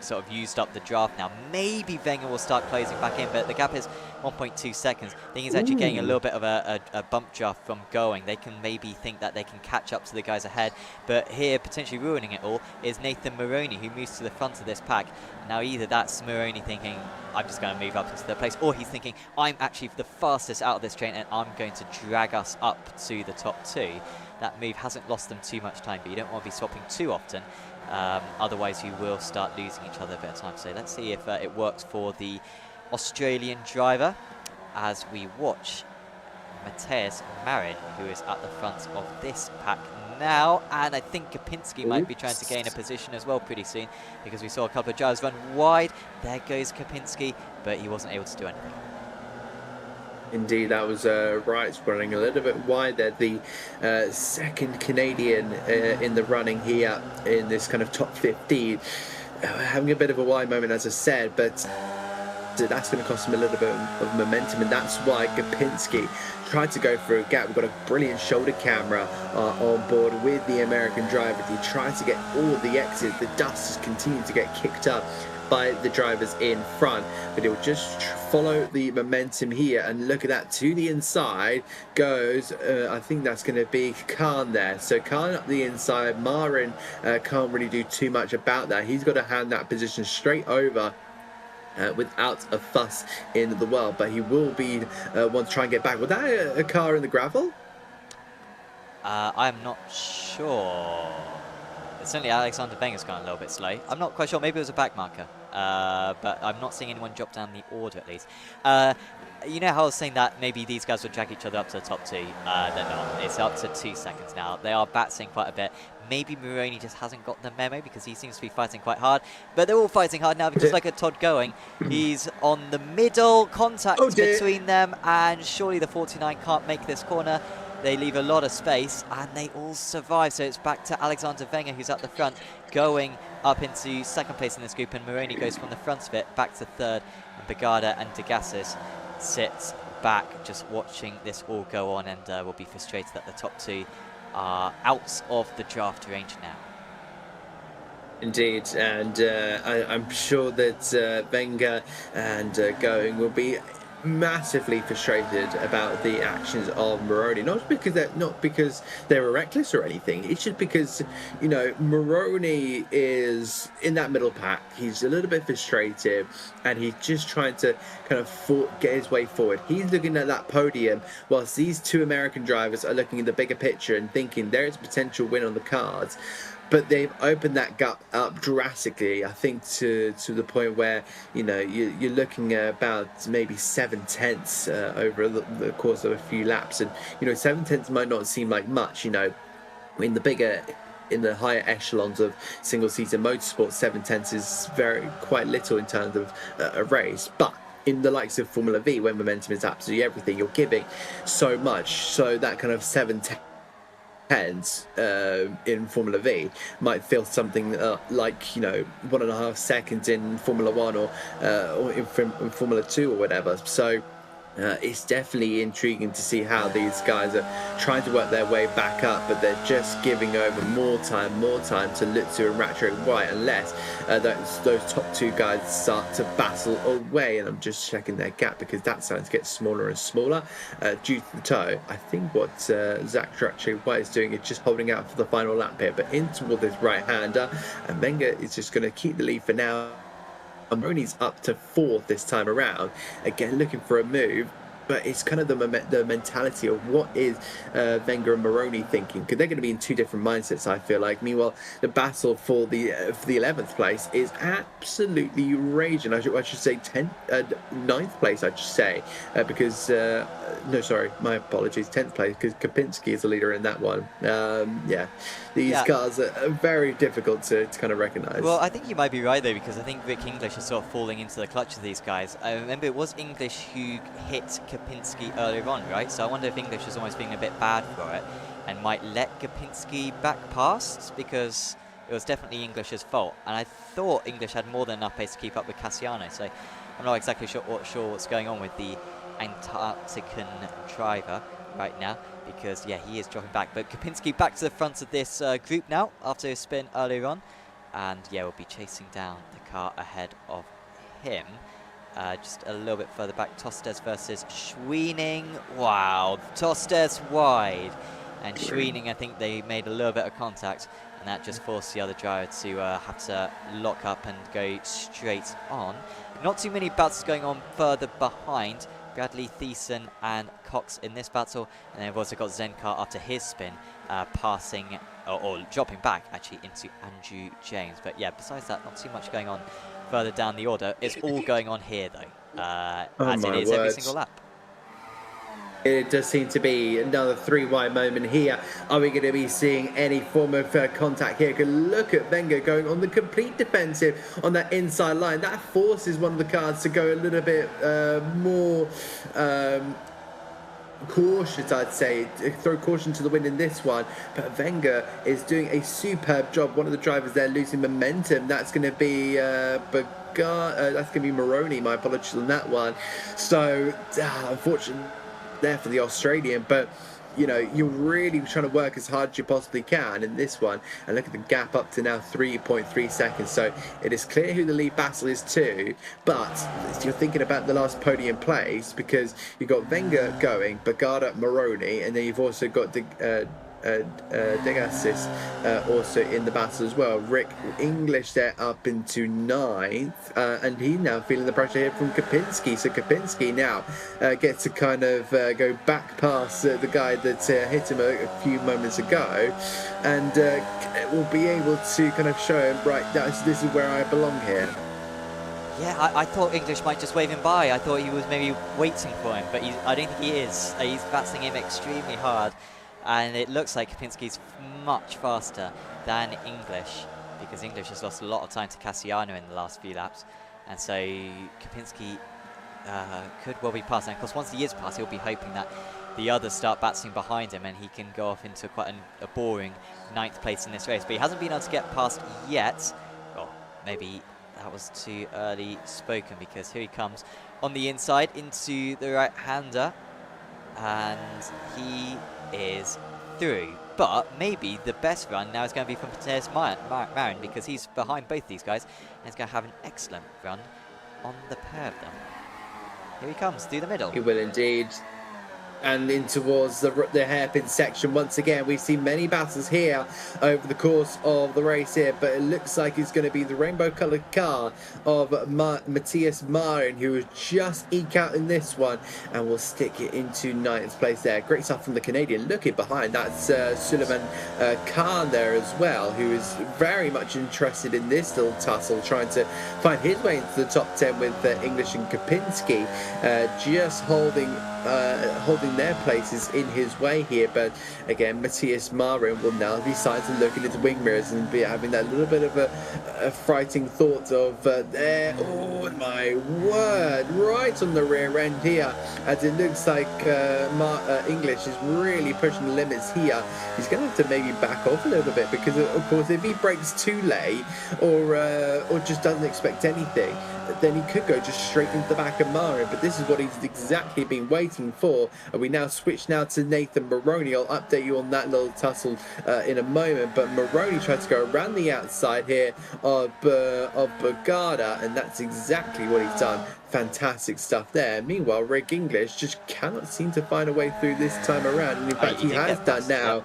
C: sort of used up the draft now. Maybe Wenger will start closing back in, but the gap is 1.2 seconds. I think he's actually getting a little bit of a bump draft from Going. They can maybe think that they can catch up to the guys ahead, but here potentially ruining it all is Nathan Maroney, who moves to the front of this pack. Now either that's Maroney thinking, I'm just going to move up into their place, or he's thinking, I'm actually the fastest out of this train and I'm going to drag us up to the top 2. That move hasn't lost them too much time, but you don't want to be swapping too often Otherwise, you will start losing each other a bit of time. So let's see if it works for the Australian driver as we watch Matthias Marin, who is at the front of this pack now, and I think Kapinski might be trying to gain a position as well pretty soon, because we saw a couple of drivers run wide. There goes Kapinski, but he wasn't able to do anything.
B: Indeed, that was Wright running a little bit wide there. The second Canadian in the running here in this kind of top 15, having a bit of a wide moment, as I said, but that's going to cost him a little bit of momentum, and that's why Kapinski tried to go for a gap. We've got a brilliant shoulder camera on board with the American driver. He tried to get all the exits. The dust has continued to get kicked up by the drivers in front, but he'll just follow the momentum here, and look at that, to the inside goes I think that's going to be Khan there. So Khan up the inside. Marin can't really do too much about that. He's got to hand that position straight over without a fuss in the world, but he will be want to try and get back. Was that a car in the gravel?
C: I'm not sure. Certainly Alexander Wenger's gone a little bit slow. I'm not quite sure. Maybe it was a back marker, but I'm not seeing anyone drop down the order at least. You know how I was saying that maybe these guys would drag each other up to the top two? They're not. It's up to 2 seconds now. They are battling quite a bit. Maybe Moroney just hasn't got the memo because he seems to be fighting quite hard. But they're all fighting hard now because look at Todd going. He's on the middle, contact between them, and surely the 49 can't make this corner. They leave a lot of space, and they all survive. So it's back to Alexander Wenger, who's at the front, going up into second place in this group, and Moroney goes from the front of it back to third, and Bagada and Degassis sits back just watching this all go on, and will be frustrated that the top two are out of the draft range now.
B: Indeed, and I'm sure that Wenger and Going will be massively frustrated about the actions of Moroney, not because they were reckless or anything. It's just because, you know, Moroney is in that middle pack. He's a little bit frustrated, and he's just trying to kind of get his way forward. He's looking at that podium, whilst these two American drivers are looking at the bigger picture and thinking there is a potential win on the cards. But they've opened that gap up drastically, I think, to the point where, you know, you're looking at about maybe 7/10 over the course of a few laps. And, you know, 7/10 might not seem like much, you know, in the higher echelons of single-season motorsport, 7/10 is quite little in terms of a race. But in the likes of Formula V, where momentum is absolutely everything, you're giving so much. So that kind of 7/10 in Formula V might feel something like, you know, 1.5 seconds in Formula 1 or in Formula 2 or whatever. So it's definitely intriguing to see how these guys are trying to work their way back up, but they're just giving over more time to Lutzu and Ratchet White, unless those top two guys start to battle away. And I'm just checking their gap because that's starting to get smaller and smaller due to the toe. I think what Zach Ratchet White is doing is just holding out for the final lap here, but in toward this right-hander, and Wenger is just going to keep the lead for now. Moroney's up to fourth this time around, again looking for a move, but it's kind of the mentality of what is Wenger and Moroney thinking, because they're going to be in two different mindsets, I feel like. Meanwhile, the battle for the 11th place is absolutely raging. I should say 9th place, I should say, because no, sorry, my apologies, 10th place, because Kapinski is the leader in that one. These cars are very difficult to kind of recognise.
C: Well, I think you might be right though, because I think Rick English is sort of falling into the clutch of these guys. I remember it was English who hit Kapinski earlier on, right? So I wonder if English is almost being a bit bad for it and might let Kapinski back past, because it was definitely English's fault. And I thought English had more than enough pace to keep up with Cassiano, so I'm not exactly sure what's going on with the Antarctican driver right now, because yeah, he is dropping back. But Kapinski back to the front of this group now after his spin earlier on, and yeah, we'll be chasing down the car ahead of him. Just a little bit further back, Tostes versus Schweening. Wow, Tostes wide, and Schweening, I think they made a little bit of contact, and that just forced the other driver to have to lock up and go straight on. Not too many battles going on further behind. Bradley, Thiessen and Cox in this battle, and then we've also got Zenkar after his spin passing or dropping back actually into Andrew James. But yeah, besides that, not too much going on further down the order. It's all going on here though, as it is every single lap.
B: It does seem to be another 3 wide moment here. Are we going to be seeing any form of contact here? Look at Wenger going on the complete defensive on that inside line. That forces one of the cars to go a little bit more cautious, I'd say, throw caution to the wind in this one. But Wenger is doing a superb job. One of the drivers there losing momentum. That's going to be that's going to be Maroney. My apologies on that one. So unfortunately there for the Australian, but you know, you're really trying to work as hard as you possibly can in this one. And look at the gap up to now 3.3 seconds. So it is clear who the lead battle is to, but you're thinking about the last podium place, because you've got Wenger going, Bagada, Maroney, and then you've also got Degassis also in the battle as well. Rick English there up into 9th, and he's now feeling the pressure here from Kopinski. So Kopinski now gets to kind of go back past the guy that hit him a few moments ago, and will be able to kind of show him, right, this is where I belong here.
C: Yeah, I thought English might just wave him by. I thought he was maybe waiting for him, but I don't think he is. He's battling him extremely hard. And it looks like Kopinski's much faster than English, because English has lost a lot of time to Cassiano in the last few laps. And so Kopinski could well be passed. And of course, once he is passed, he'll be hoping that the others start battling behind him and he can go off into quite a boring 9th place in this race. But he hasn't been able to get past yet. Well, maybe that was too early spoken, because here he comes on the inside into the right-hander. And he is through, but maybe the best run now is going to be from Matthias Marin, because he's behind both these guys and he's going to have an excellent run on the pair of them. Here he comes through the middle.
B: He will indeed. And in towards the hairpin section once again. We've seen many battles here over the course of the race here, but it looks like it's going to be the rainbow coloured car of Matthias Marin, who will just eke out in this one and will stick it into 9th place there. Great stuff from the Canadian. Looking behind, that's Suleiman Khan there as well, who is very much interested in this little tussle, trying to find his way into the top 10 with English and Kopinski just holding their places in his way here. But again, Matthias Marin will now decide to look at his wing mirrors and be having that little bit of a frightening thought of there, oh my word, right on the rear end here, as it looks like English is really pushing the limits here. He's going to have to maybe back off a little bit, because of course if he brakes too late or just doesn't expect anything, then he could go just straight into the back of Marin. But this is what he's exactly been waiting for. And we now switch now to Nathan Maroney. I'll update you on that little tussle in a moment. But Maroney tried to go around the outside here of Bagada, and that's exactly what he's done. Fantastic stuff there. Meanwhile, Rick English just cannot seem to find a way through this time around, and in fact he has done now.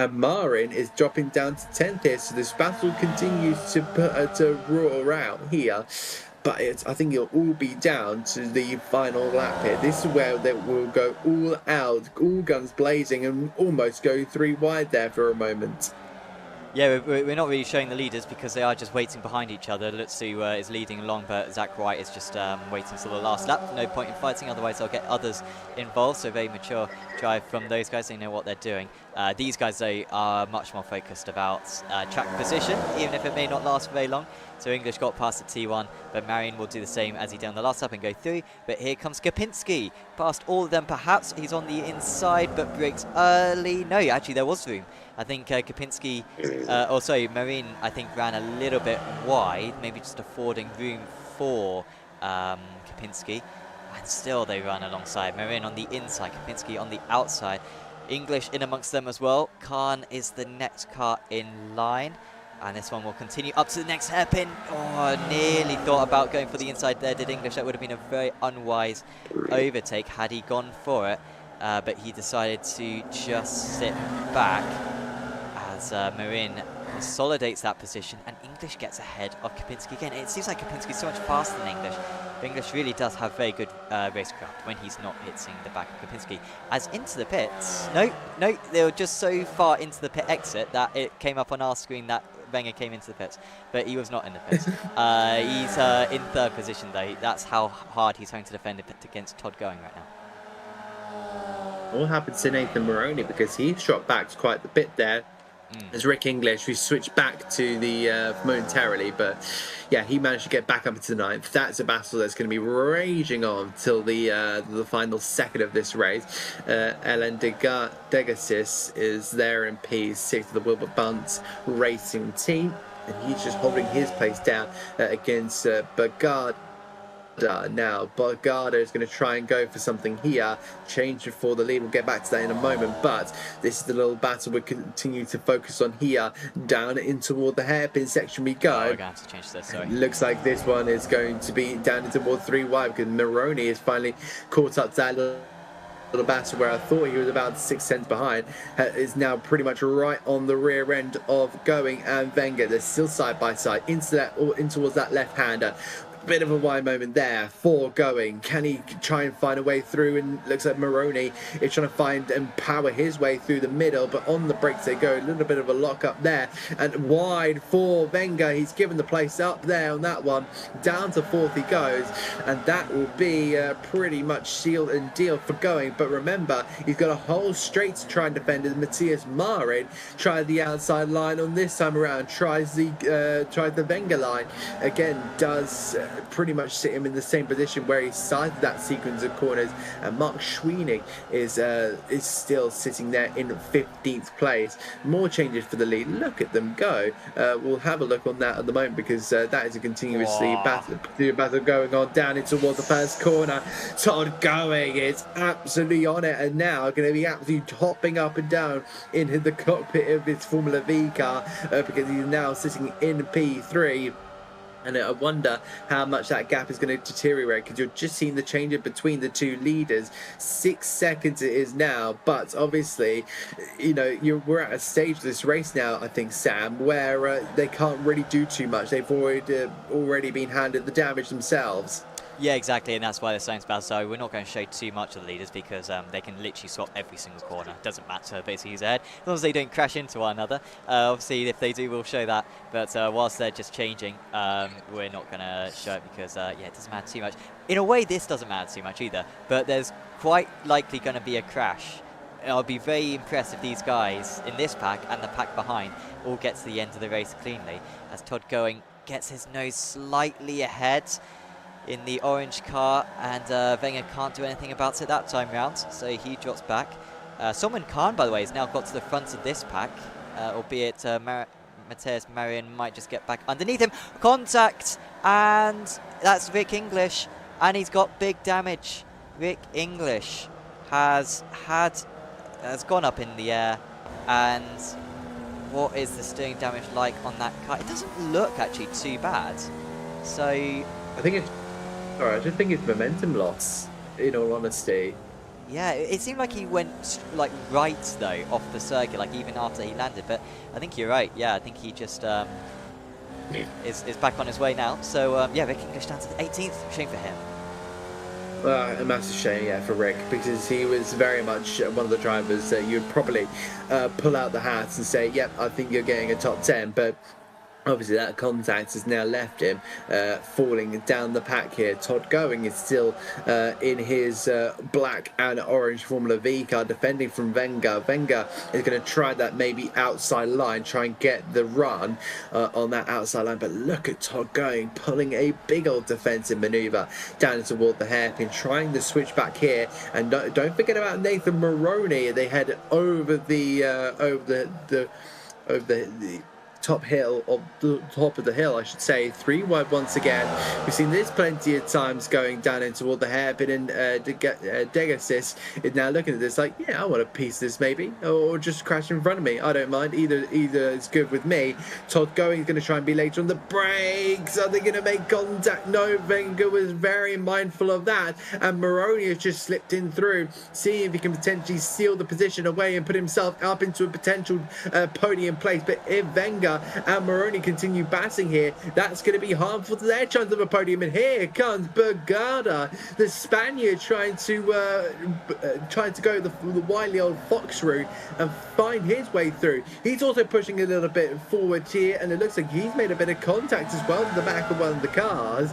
B: Marin is dropping down to 10th here, so this battle continues to roar out here. But I think it'll all be down to the final lap here. This is where they will go all out, all guns blazing, and almost go 3 wide there for a moment.
C: Yeah, we're not really showing the leaders because they are just waiting behind each other. Lutsu is leading along, but Zach Wright is just waiting till the last lap. No point in fighting, otherwise they'll get others involved. So very mature drive from those guys. They know what they're doing. These guys, though, are much more focused about track position, even if it may not last very long. So English got past the T1, but Marion will do the same as he did on the last lap and go through. But here comes Kopinski, past all of them perhaps. He's on the inside, but brakes early. No, actually there was room. I think Kopinski, Marine, I think ran a little bit wide, maybe just affording room for Kopinski. And still they run alongside. Marine on the inside, Kopinski on the outside. English in amongst them as well. Khan is the next car in line. And this one will continue up to the next hairpin. Oh, nearly thought about going for the inside there, did English. That would have been a very unwise overtake had he gone for it. But he decided to just sit back as Marin consolidates that position, and English gets ahead of Kapinski again. It seems like Kapinski's so much faster than English, but English really does have very good racecraft when he's not hitting the back of Kapinski. As into the pits, no, they were just so far into the pit exit that it came up on our screen that Wenger came into the pits, but he was not in the pits. He's in third position though. That's how hard he's trying to defend it against Todd Going right now.
B: What happened to Nathan Maroney, because he shot back quite a bit there. As Rick English, we switched back to the momentarily, but yeah, he managed to get back up into the 9th. That's a battle that's going to be raging on till the final second of this race. Ellen Degasis is there in P6 of the Wilbur Bunce Racing team, and he's just holding his place down against Bagard. Now Bargada is going to try and go for something here, change it for the lead. We'll get back to that in a moment, but this is the little battle we continue to focus on here. Down in toward the hairpin section we go.
C: Oh, we're going to have to change this, sorry.
B: Looks like this one is going to be down into toward 3 wide, because Maroney is finally caught up to that little battle where I thought he was about 6 cents behind, is now pretty much right on the rear end of Going and Wenger. They're still side by side into that, or in towards that left-hander. Bit of a wide moment there for Going. Can he try and find a way through? And looks like Maroney is trying to find and power his way through the middle, but on the brakes they go. A little bit of a lock up there, and wide for Wenger. He's given the place up there on that one. Down to 4th he goes, and that will be pretty much seal and deal for Going. But remember, he's got a whole straight to try and defend it. Matthias Marin tried the outside line on this time around, tries the Wenger line again, does pretty much sit him in the same position where he started that sequence of corners, and Mark Schweening is still sitting there in 15th place. More changes for the lead. Look at them go. We'll have a look on that at the moment, because that is a continuously battle going on down into towards the first corner. Todd Going is absolutely on it, and now going to be absolutely hopping up and down into the cockpit of his Formula V car, because he's now sitting in P3. And I wonder how much that gap is going to deteriorate, because you're just seeing the change between the two leaders. 6 seconds it is now, but obviously, you know, we're at a stage of this race now, I think, Sam, where they can't really do too much. They've already been handed the damage themselves.
C: Yeah, exactly, and that's why they're saying about. So we're not going to show too much of the leaders, because they can literally swap every single corner. Doesn't matter basically who's ahead, as long as they don't crash into one another. Obviously, if they do, we'll show that. But whilst they're just changing, we're not going to show it, because yeah, it doesn't matter too much. In a way, this doesn't matter too much either. But there's quite likely going to be a crash. I'll be very impressed if these guys in this pack and the pack behind all get to the end of the race cleanly, as Todd Going gets his nose slightly ahead in the orange car, and Wenger can't do anything about it that time round, so he drops back. Salman Khan, by the way, has now got to the front of this pack, albeit Matthias Marion might just get back underneath him. Contact, and that's Rick English, and he's got big damage. Rick English has gone up in the air, and what is the steering damage like on that car? It doesn't look actually too bad. So
B: I think it's I just think it's momentum loss, in all honesty.
C: Yeah, it seemed like he went like right though off the circuit, like even after he landed. But I think you're right. Yeah, I think he just is back on his way now. So yeah, Rick English down to the 18th. Shame for him.
B: A massive shame, yeah, for Rick, because he was very much one of the drivers that you'd probably pull out the hats and say, yep, I think you're getting a top 10, but obviously that contact has now left him falling down the pack here. Todd Going is still in his black and orange Formula V car, defending from Wenger. Wenger is going to try that maybe outside line, try and get the run on that outside line, but look at Todd Going pulling a big old defensive maneuver down toward the hairpin, trying to switch back here. And don't forget about Nathan Maroney. They head over the top hill, or the top of the hill, I should say. 3 wide once again. We've seen this plenty of times going down in toward the hairpin, and Degasis is now looking at this like, yeah, I want a piece of this maybe, or just crash in front of me. I don't mind. Either is good with me. Todd Going is going to try and be later on the brakes. Are they going to make contact? No, Wenger was very mindful of that, and Maroney has just slipped in through, seeing if he can potentially steal the position away and put himself up into a potential podium place. But if Wenger Venga and Moroni continue batting here, that's going to be harmful to their chance of a podium. And here comes Bergada, the Spaniard, trying to go the wily old fox route and find his way through. He's also pushing a little bit forward here, and it looks like he's made a bit of contact as well in the back of one of the cars.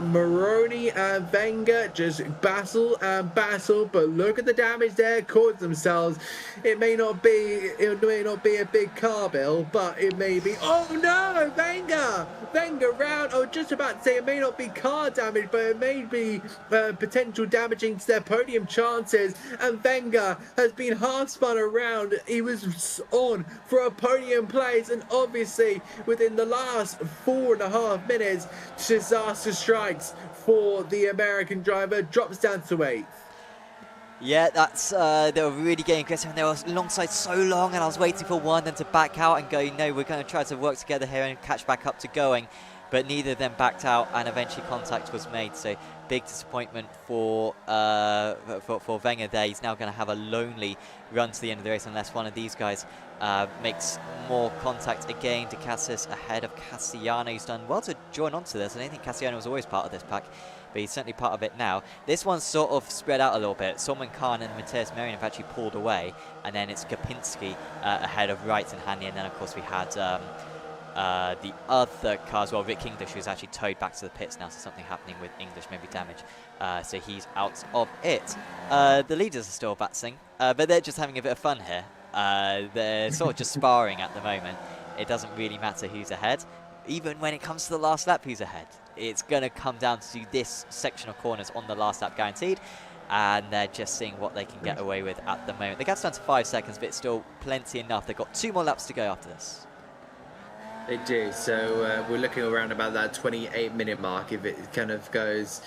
B: Moroni and Venga just battle and battle, but look at the damage they're causing themselves. It may not be a big car, Bill, but it may be. Oh no, Venga round. I was just about to say it may not be car damage, but it may be potential damaging to their podium chances. And Venga has been half spun around. He was on for a podium place, and obviously within the last 4.5 minutes, disaster strikes for the American driver, drops down to 8th.
C: Yeah, that's they were really getting aggressive, and they were alongside so long, and I was waiting for one of them to back out and go, no, we're going to try to work together here and catch back up to going. But neither of them backed out, and eventually contact was made. So big disappointment for Wenger there. He's now going to have a lonely run to the end of the race unless one of these guys makes more contact again. De Cassis ahead of Castellano. He's done well to join onto this. I don't think Castellano was always part of this pack, but he's certainly part of it now. This one's sort of spread out a little bit. Salman Khan and Matthias Marion have actually pulled away, and then it's Kapinski ahead of Wright and Hanley, and then of course we had the other car as well, Rick English, who's actually towed back to the pits now, so something happening with English, maybe damage. So he's out of it. The leaders are still battling, but they're just having a bit of fun here. They're sort of just sparring at the moment. It doesn't really matter who's ahead. Even when it comes to the last lap, who's ahead. It's going to come down to this section of corners on the last lap guaranteed, and they're just seeing what they can get away with at the moment. The gap's down to 5 seconds, but it's still plenty enough. They've got 2 more laps to go after this.
B: They do, so we're looking around about that 28-minute mark. If it kind of goes,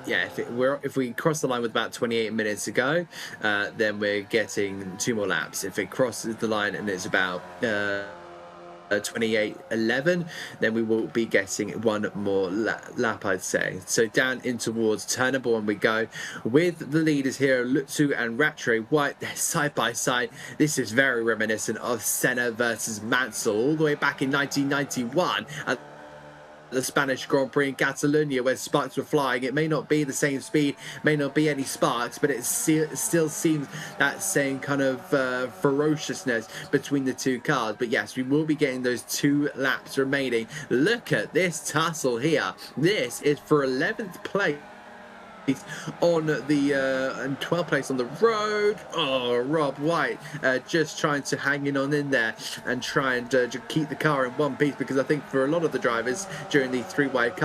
B: if we cross the line with about 28 minutes to go, then we're getting 2 more laps. If it crosses the line and it's about 28:11, then we will be getting 1 more lap, I'd say. So down in towards turn number 1 we go with the leaders here, Lutsu and Rattray White. They're side by side. This is very reminiscent of Senna versus Mansell all the way back in 1991 at the Spanish Grand Prix in Catalonia, where sparks were flying. It may not be the same speed, may not be any sparks, but it still seems that same kind of ferociousness between the 2 cars. But yes, we will be getting those 2 laps remaining. Look at this tussle here. This is for 11th place on the and 12th place on the road. Oh, Rob White just trying to hang in there and try and keep the car in one piece, because I think for a lot of the drivers during these three-wide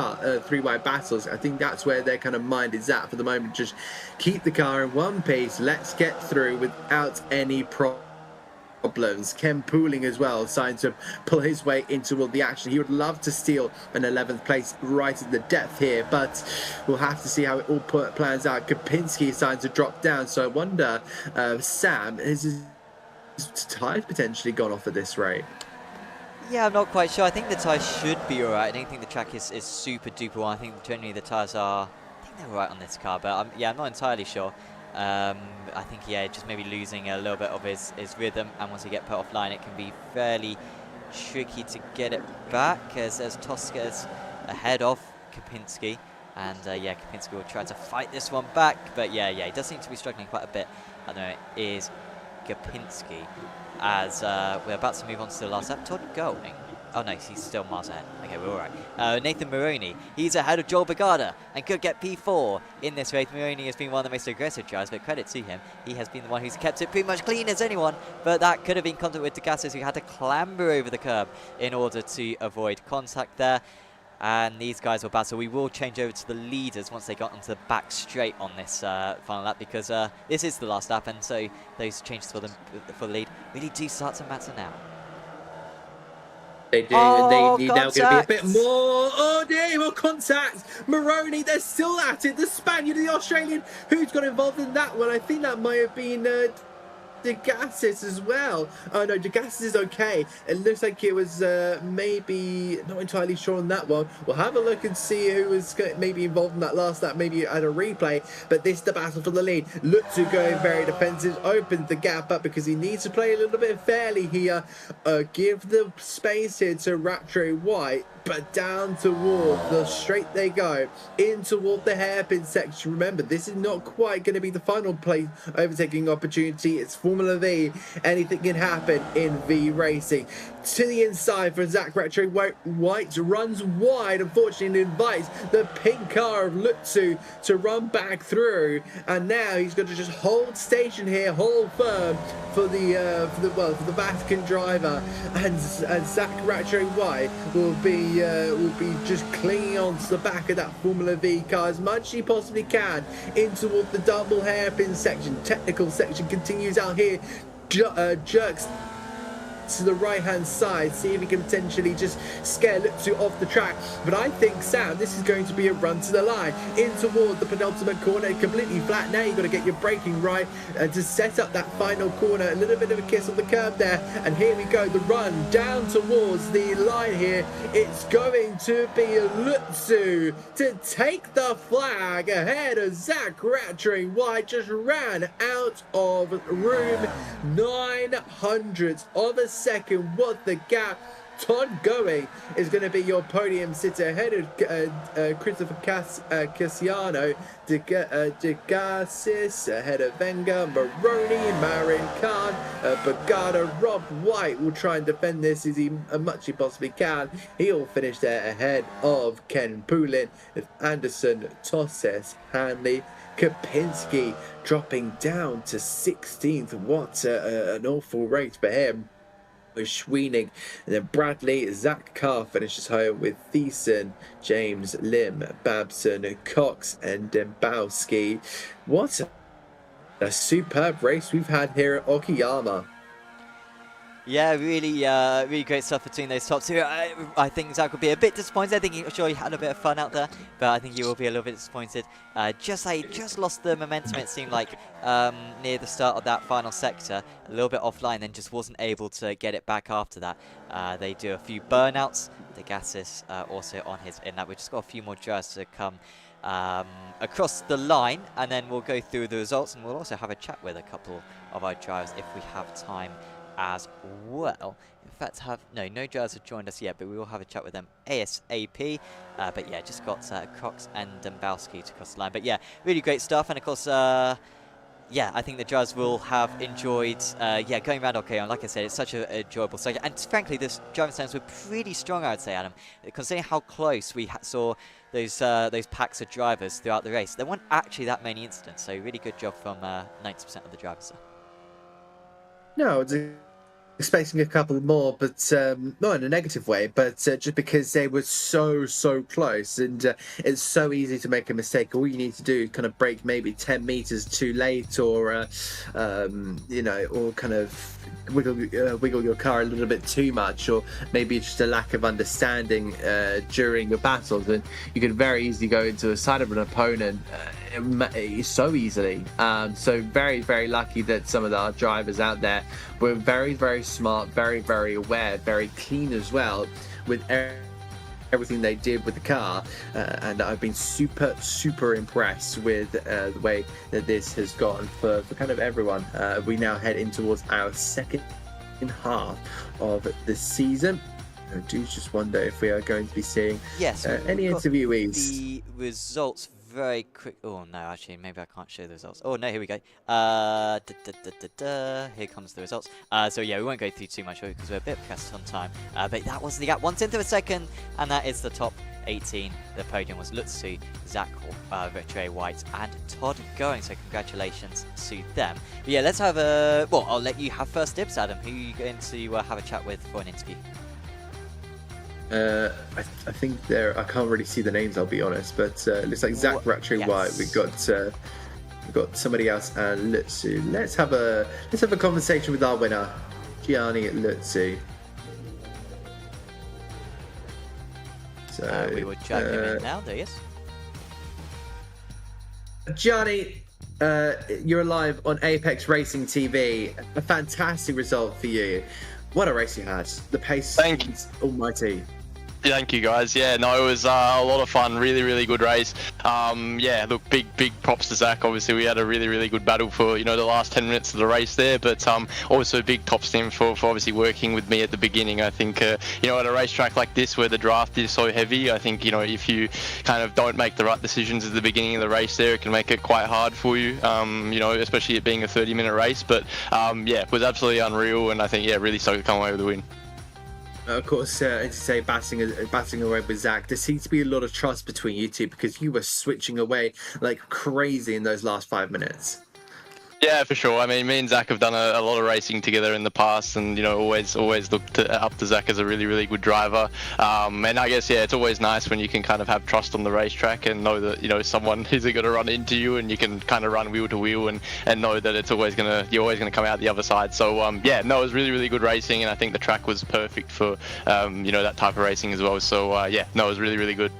B: battles, I think that's where their kind of mind is at for the moment. Just keep the car in one piece. Let's get through without any problems. Ken Pooling as well, starting to pull his way into all the action. He would love to steal an 11th place right at the depth here, but we'll have to see how it all plans out. Kapinski is starting to drop down, so I wonder, Sam, is his tyres potentially gone off at this rate?
C: Yeah, I'm not quite sure. I think the tyres should be alright. I don't think the track is super duper one. I think generally the tyres are, I think they're alright on this car, but I'm not entirely sure. I think, just maybe losing a little bit of his rhythm, and once he get put offline, it can be fairly tricky to get it back, as Tosca's ahead of Kapinski, and Kapinski will try to fight this one back, but he does seem to be struggling quite a bit. I know it is Kapinski, as we're about to move on to the last lap. Todd going. Oh no, he's still miles ahead. Okay, we're alright. Nathan Moroni, he's ahead of Joel Bagada and could get P4 in this race. Moroni has been one of the most aggressive drivers, but credit to him. He has been the one who's kept it pretty much clean as anyone, but that could have been contact with De Cassis, who had to clamber over the curb in order to avoid contact there. And these guys will battle. We will change over to the leaders once they got onto the back straight on this final lap, because this is the last lap, and so those changes for the lead really do start to matter now.
B: They do, and they need now going to be a bit more. Oh dear, more contact. Moroni, they're still at it. The Spaniard, the Australian, who's got involved in that one? I think that might have been Degassis as well. Oh no, Degassis is okay. It looks like it was maybe not entirely sure on that one. We'll have a look and see who was maybe involved in that last lap, maybe at a replay. But this is the battle for the lead. Lutzu going very defensive, opens the gap up because he needs to play a little bit fairly here. Give the space here to Ratray White. But down toward the straight they go, in toward the hairpin section. Remember, this is not quite going to be the final place overtaking opportunity. It's Formula V. Anything can happen in V racing. To the inside for Zach Ratray White, runs wide. Unfortunately, invites the pink car of Lutzu to run back through. And now he's going to just hold station here, hold firm for the Vatican driver. And Zach Ratray White will be just clinging on to the back of that Formula V car as much as he possibly can in toward the double hairpin section. Technical section continues out here. Jerks to the right hand side, see if he can potentially just scare Lutzu off the track. But I think, Sam, this is going to be a run to the line in toward the penultimate corner, completely flat. Now you've got to get your braking right to set up that final corner. A little bit of a kiss on the curb there, and here we go, the run down towards the line here. It's going to be Lutzu to take the flag ahead of Zach Ratray White. Just ran out of room, 900ths of a second. What the gap. Todd Going is going to be your podium sitter ahead of Christopher Cassiano, Degassis ahead of Venga, Maroney, Marin Khan, Bagada. Rob White will try and defend this as much as he possibly can. He'll finish there ahead of Ken Poulin, with Anderson, Tosses, Hanley, Kapinski dropping down to 16th. What an awful race for him. With Schweening, and then Bradley, Zach Carr finishes home with Thiessen, James, Lim, Babson, Cox, and Dembowski. What a superb race we've had here at Okayama.
C: Yeah, really great stuff between those top two. I think Zach will be a bit disappointed. I think he had a bit of fun out there, but I think he will be a little bit disappointed. Just lost the momentum, it seemed like, near the start of that final sector. A little bit offline, then just wasn't able to get it back after that. They do a few burnouts. Degassis also on his in that. We've just got a few more drivers to come across the line, and then we'll go through the results, and we'll also have a chat with a couple of our drivers if we have time as well. In fact, no drivers have joined us yet, but we will have a chat with them ASAP. But yeah, just got Cox and Dembowski to cross the line. But yeah, really great stuff. And of course, yeah, I think the drivers will have enjoyed going around Okayama. Like I said, it's such an enjoyable circuit. And frankly, the driving stands were pretty strong, I would say, Adam. Considering how close we saw those packs of drivers throughout the race, there weren't actually that many incidents. So really good job from 90% of the drivers there.
B: No, it's expecting a couple more, but not in a negative way, but just because they were so close, and it's so easy to make a mistake. All you need to do is kind of brake maybe 10 meters too late, or or kind of wiggle your car a little bit too much, or maybe just a lack of understanding during your battles, and you could very easily go into a side of an opponent so easily. So very lucky that some of our drivers out there were very smart, very aware, very clean as well with everything they did with the car, and I've been super impressed with the way that this has gone for kind of everyone. We now head in towards our second half of the season. I do just wonder if we are going to be seeing any interviewees.
C: The results very quick. Oh no, actually, maybe I can't show the results. Oh no, here we go. Here comes the results. So yeah, we won't go through too much because we're a bit pressed on time. But that was the gap, 1/10 of a second, and that is the top 18. The podium was Lutzu, Zach Ratray White, and Todd Going. So congratulations to them. But yeah, let's have a. Well, I'll let you have first dibs, Adam. Who are you going to have a chat with for an interview?
B: I think I can't really see the names, I'll be honest, but it looks like Zach Ratray White. We've got somebody else, and Lutzu. Let's have a conversation with our winner, Gianni Lutzu. So
C: we will chat him in now. There he is.
B: Gianni, you're live on Apex Racing TV. A fantastic result for you. What a race you had. The pace is almighty.
D: Thank you, guys. Yeah, no, it was a lot of fun. Really, really good race. Yeah, look, big props to Zach. Obviously, we had a really, really good battle for, the last 10 minutes of the race there. But also big props to him for obviously working with me at the beginning. I think, at a racetrack like this where the draft is so heavy, I think, if you kind of don't make the right decisions at the beginning of the race there, it can make it quite hard for you, especially it being a 30-minute race. But, yeah, it was absolutely unreal. And I think, yeah, really stoked to come away with the win.
B: Of course, as you say, batting away with Zach, there seems to be a lot of trust between you two because you were switching away like crazy in those last 5 minutes.
D: Yeah, for sure. I mean, me and Zach have done a lot of racing together in the past, and always looked up to Zach as a really, really good driver. And I guess it's always nice when you can kind of have trust on the racetrack and know that someone isn't going to run into you, and you can kind of run wheel to wheel and know that you're always gonna come out the other side. So it was really, really good racing, and I think the track was perfect for that type of racing as well. So it was really, really good.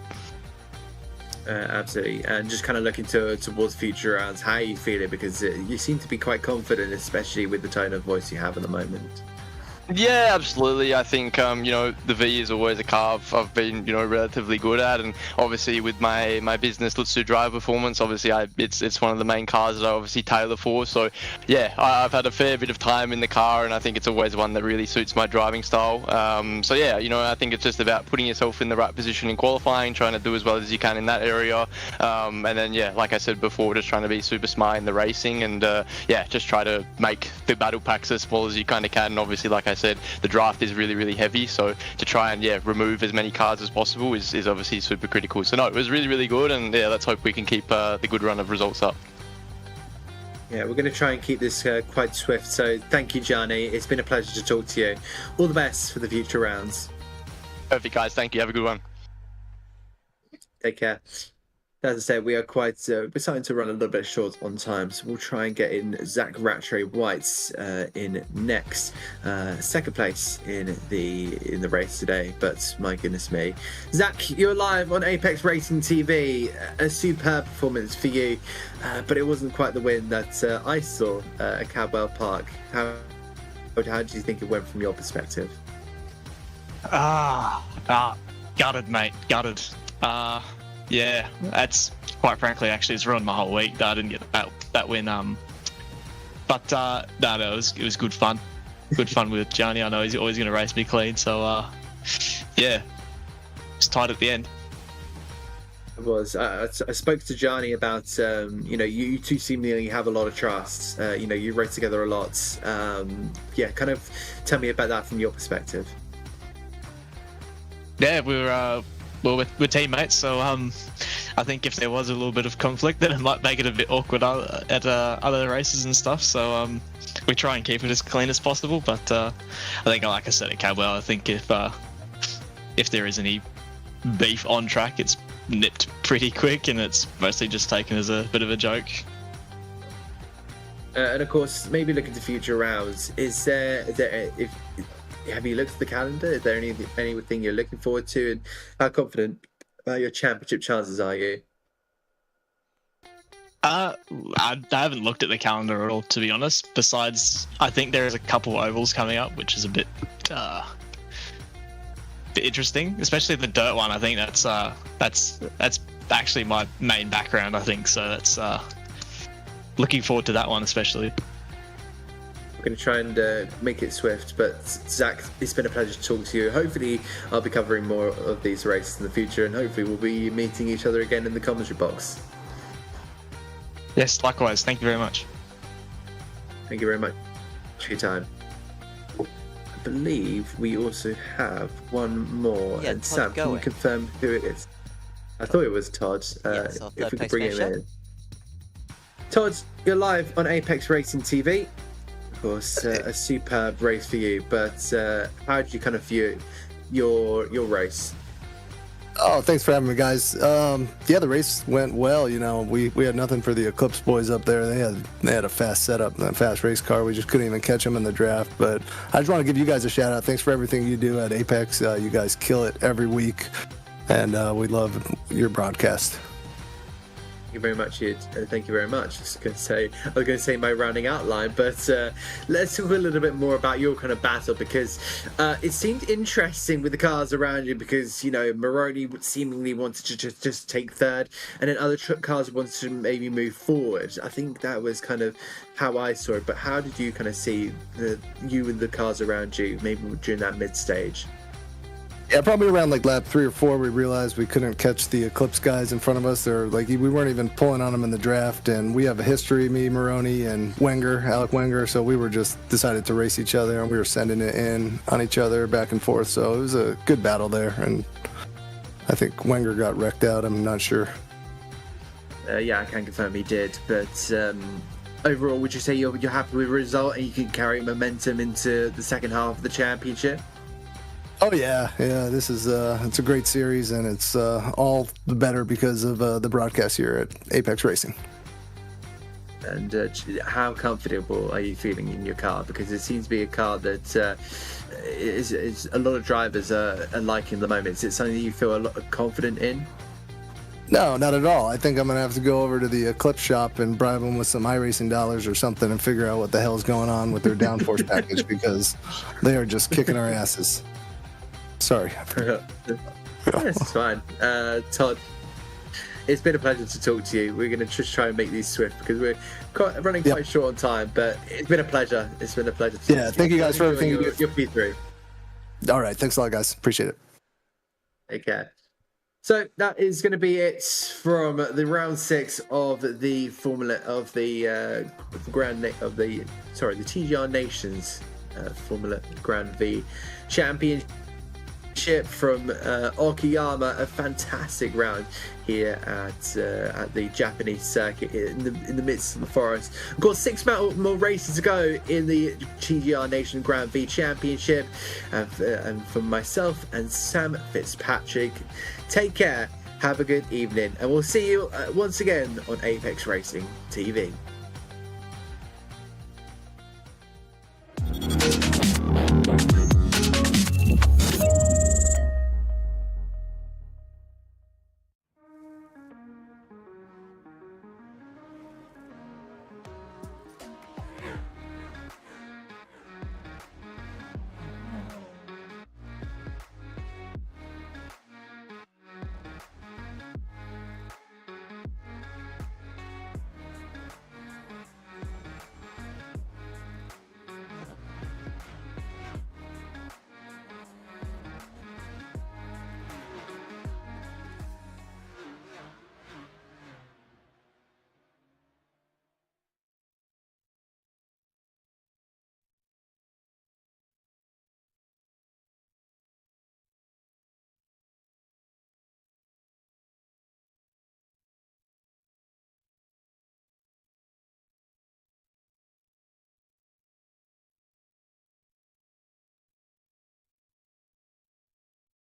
B: Absolutely, and just kind of looking towards future rounds, how are you feeling? Because you seem to be quite confident, especially with the tone of voice you have at the moment.
D: Yeah, absolutely. I think the V is always a car I've been relatively good at, and obviously with my business Let's Do Drive Performance, obviously it's one of the main cars that I obviously tailor for. So yeah, I've had a fair bit of time in the car, and I think it's always one that really suits my driving style. So yeah, I think it's just about putting yourself in the right position in qualifying, trying to do as well as you can in that area, and then like I said before, just trying to be super smart in the racing, and just try to make the battle packs as small as you kind of can. And obviously, like I said, the draft is really, really heavy, so to try and remove as many cards as possible is obviously super critical. So no, it was really, really good, and let's hope we can keep the good run of results up.
B: Yeah, we're going to try and keep this quite swift. So thank you, Gianni. It's been a pleasure to talk to you. All the best for the future rounds.
D: Perfect, guys. Thank you. Have a good one.
B: Take care. As I said, we are we're starting to run a little bit short on time, so we'll try and get in Zach Rattray White's in next, second place in the race today. But my goodness me, Zach, you're live on Apex Racing TV. A superb performance for you, but it wasn't quite the win that I saw at Cadwell Park. How do you think it went from your perspective?
E: Gutted, mate. Gutted. Yeah, that's quite frankly, actually, it's ruined my whole week that I didn't get that win. But no, it was good fun. Good fun with Gianni. I know he's always going to race me clean, so yeah, it's tight at the end.
B: It was. I spoke to Gianni about you two seemingly have a lot of trust. You race together a lot. Kind of tell me about that from your perspective.
E: Yeah, we're teammates, so I think if there was a little bit of conflict, then it might make it a bit awkward at other races and stuff. So we try and keep it as clean as possible. But I think, like I said at Cadwell, I think if there is any beef on track, it's nipped pretty quick, and it's mostly just taken as a bit of a joke.
B: And of course, maybe looking to future rounds, have you looked at the calendar? Is there anything you're looking forward to, and how confident about your championship chances are you?
E: I haven't looked at the calendar at all, to be honest. Besides, I think there is a couple ovals coming up, which is a bit interesting, especially the dirt one. I think that's actually my main background, I think. So that's looking forward to that one especially.
B: We're going to try and make it swift, but Zach, it's been a pleasure to talk to you. Hopefully I'll be covering more of these races in the future, and hopefully we'll be meeting each other again in the commentary box.
E: Yes, likewise. Thank you very much.
B: Thank you very much for your time. I believe we also have one more, and Sam, can you confirm who it is? I thought it was Todd.
C: Yes,
B: if we could bring him in. Todd, you're live on Apex Racing TV. Of course, a superb race for you, but how did you kind of view your race?
F: Oh, thanks for having me, guys. The race went well. We had nothing for the Eclipse boys up there. They had a fast setup, a fast race car. We just couldn't even catch them in the draft. But I just want to give you guys a shout out. Thanks for everything you do at Apex. You guys kill it every week, and we love your broadcast.
B: Thank you very much. Thank you very much. I was going to say my rounding outline, but let's talk a little bit more about your kind of battle, because it seemed interesting with the cars around you, because Moroni seemingly wanted to just take third, and then other cars wanted to maybe move forward. I think that was kind of how I saw it. But how did you kind of see you and the cars around you maybe during that mid stage?
F: Yeah, probably around like lap 3 or 4, we realized we couldn't catch the Eclipse guys in front of us. They're like, we weren't even pulling on them in the draft, and we have a history, me, Moroni, and Alec Wenger, so we were just decided to race each other, and we were sending it in on each other back and forth. So it was a good battle there, and I think Wenger got wrecked out. I'm not sure.
B: Yeah, I can confirm he did, but overall, would you say you're happy with the result and you can carry momentum into the second half of the championship?
F: Oh yeah. This is it's a great series, and it's all the better because of the broadcast here at Apex Racing.
B: And how comfortable are you feeling in your car? Because it seems to be a car that is a lot of drivers are liking at the moment. Is it something that you feel a lot confident in?
F: No, not at all. I think I'm going to have to go over to the Eclipse shop and bribe them with some iRacing dollars or something and figure out what the hell's going on with their downforce package, because they are just kicking our asses. Sorry.
B: That's fine. Todd, it's been a pleasure to talk to you. We're going to just try and make these swift because we're running quite short on time, but it's been a pleasure. It's been a pleasure to talk to you.
F: Thank you guys for everything you do.
B: Your P3.
F: All right. Thanks a lot, guys. Appreciate it.
B: Take care. So that is going to be it from the round 6 of the the TGR Nations Formula Grand V Championship from Okayama. A fantastic round here at the Japanese circuit in the midst of the forest. We've got 6 more races to go in the TGR Nation Grand V Championship, and from myself and Sam Fitzpatrick, take care, have a good evening, and we'll see you once again on Apex Racing TV.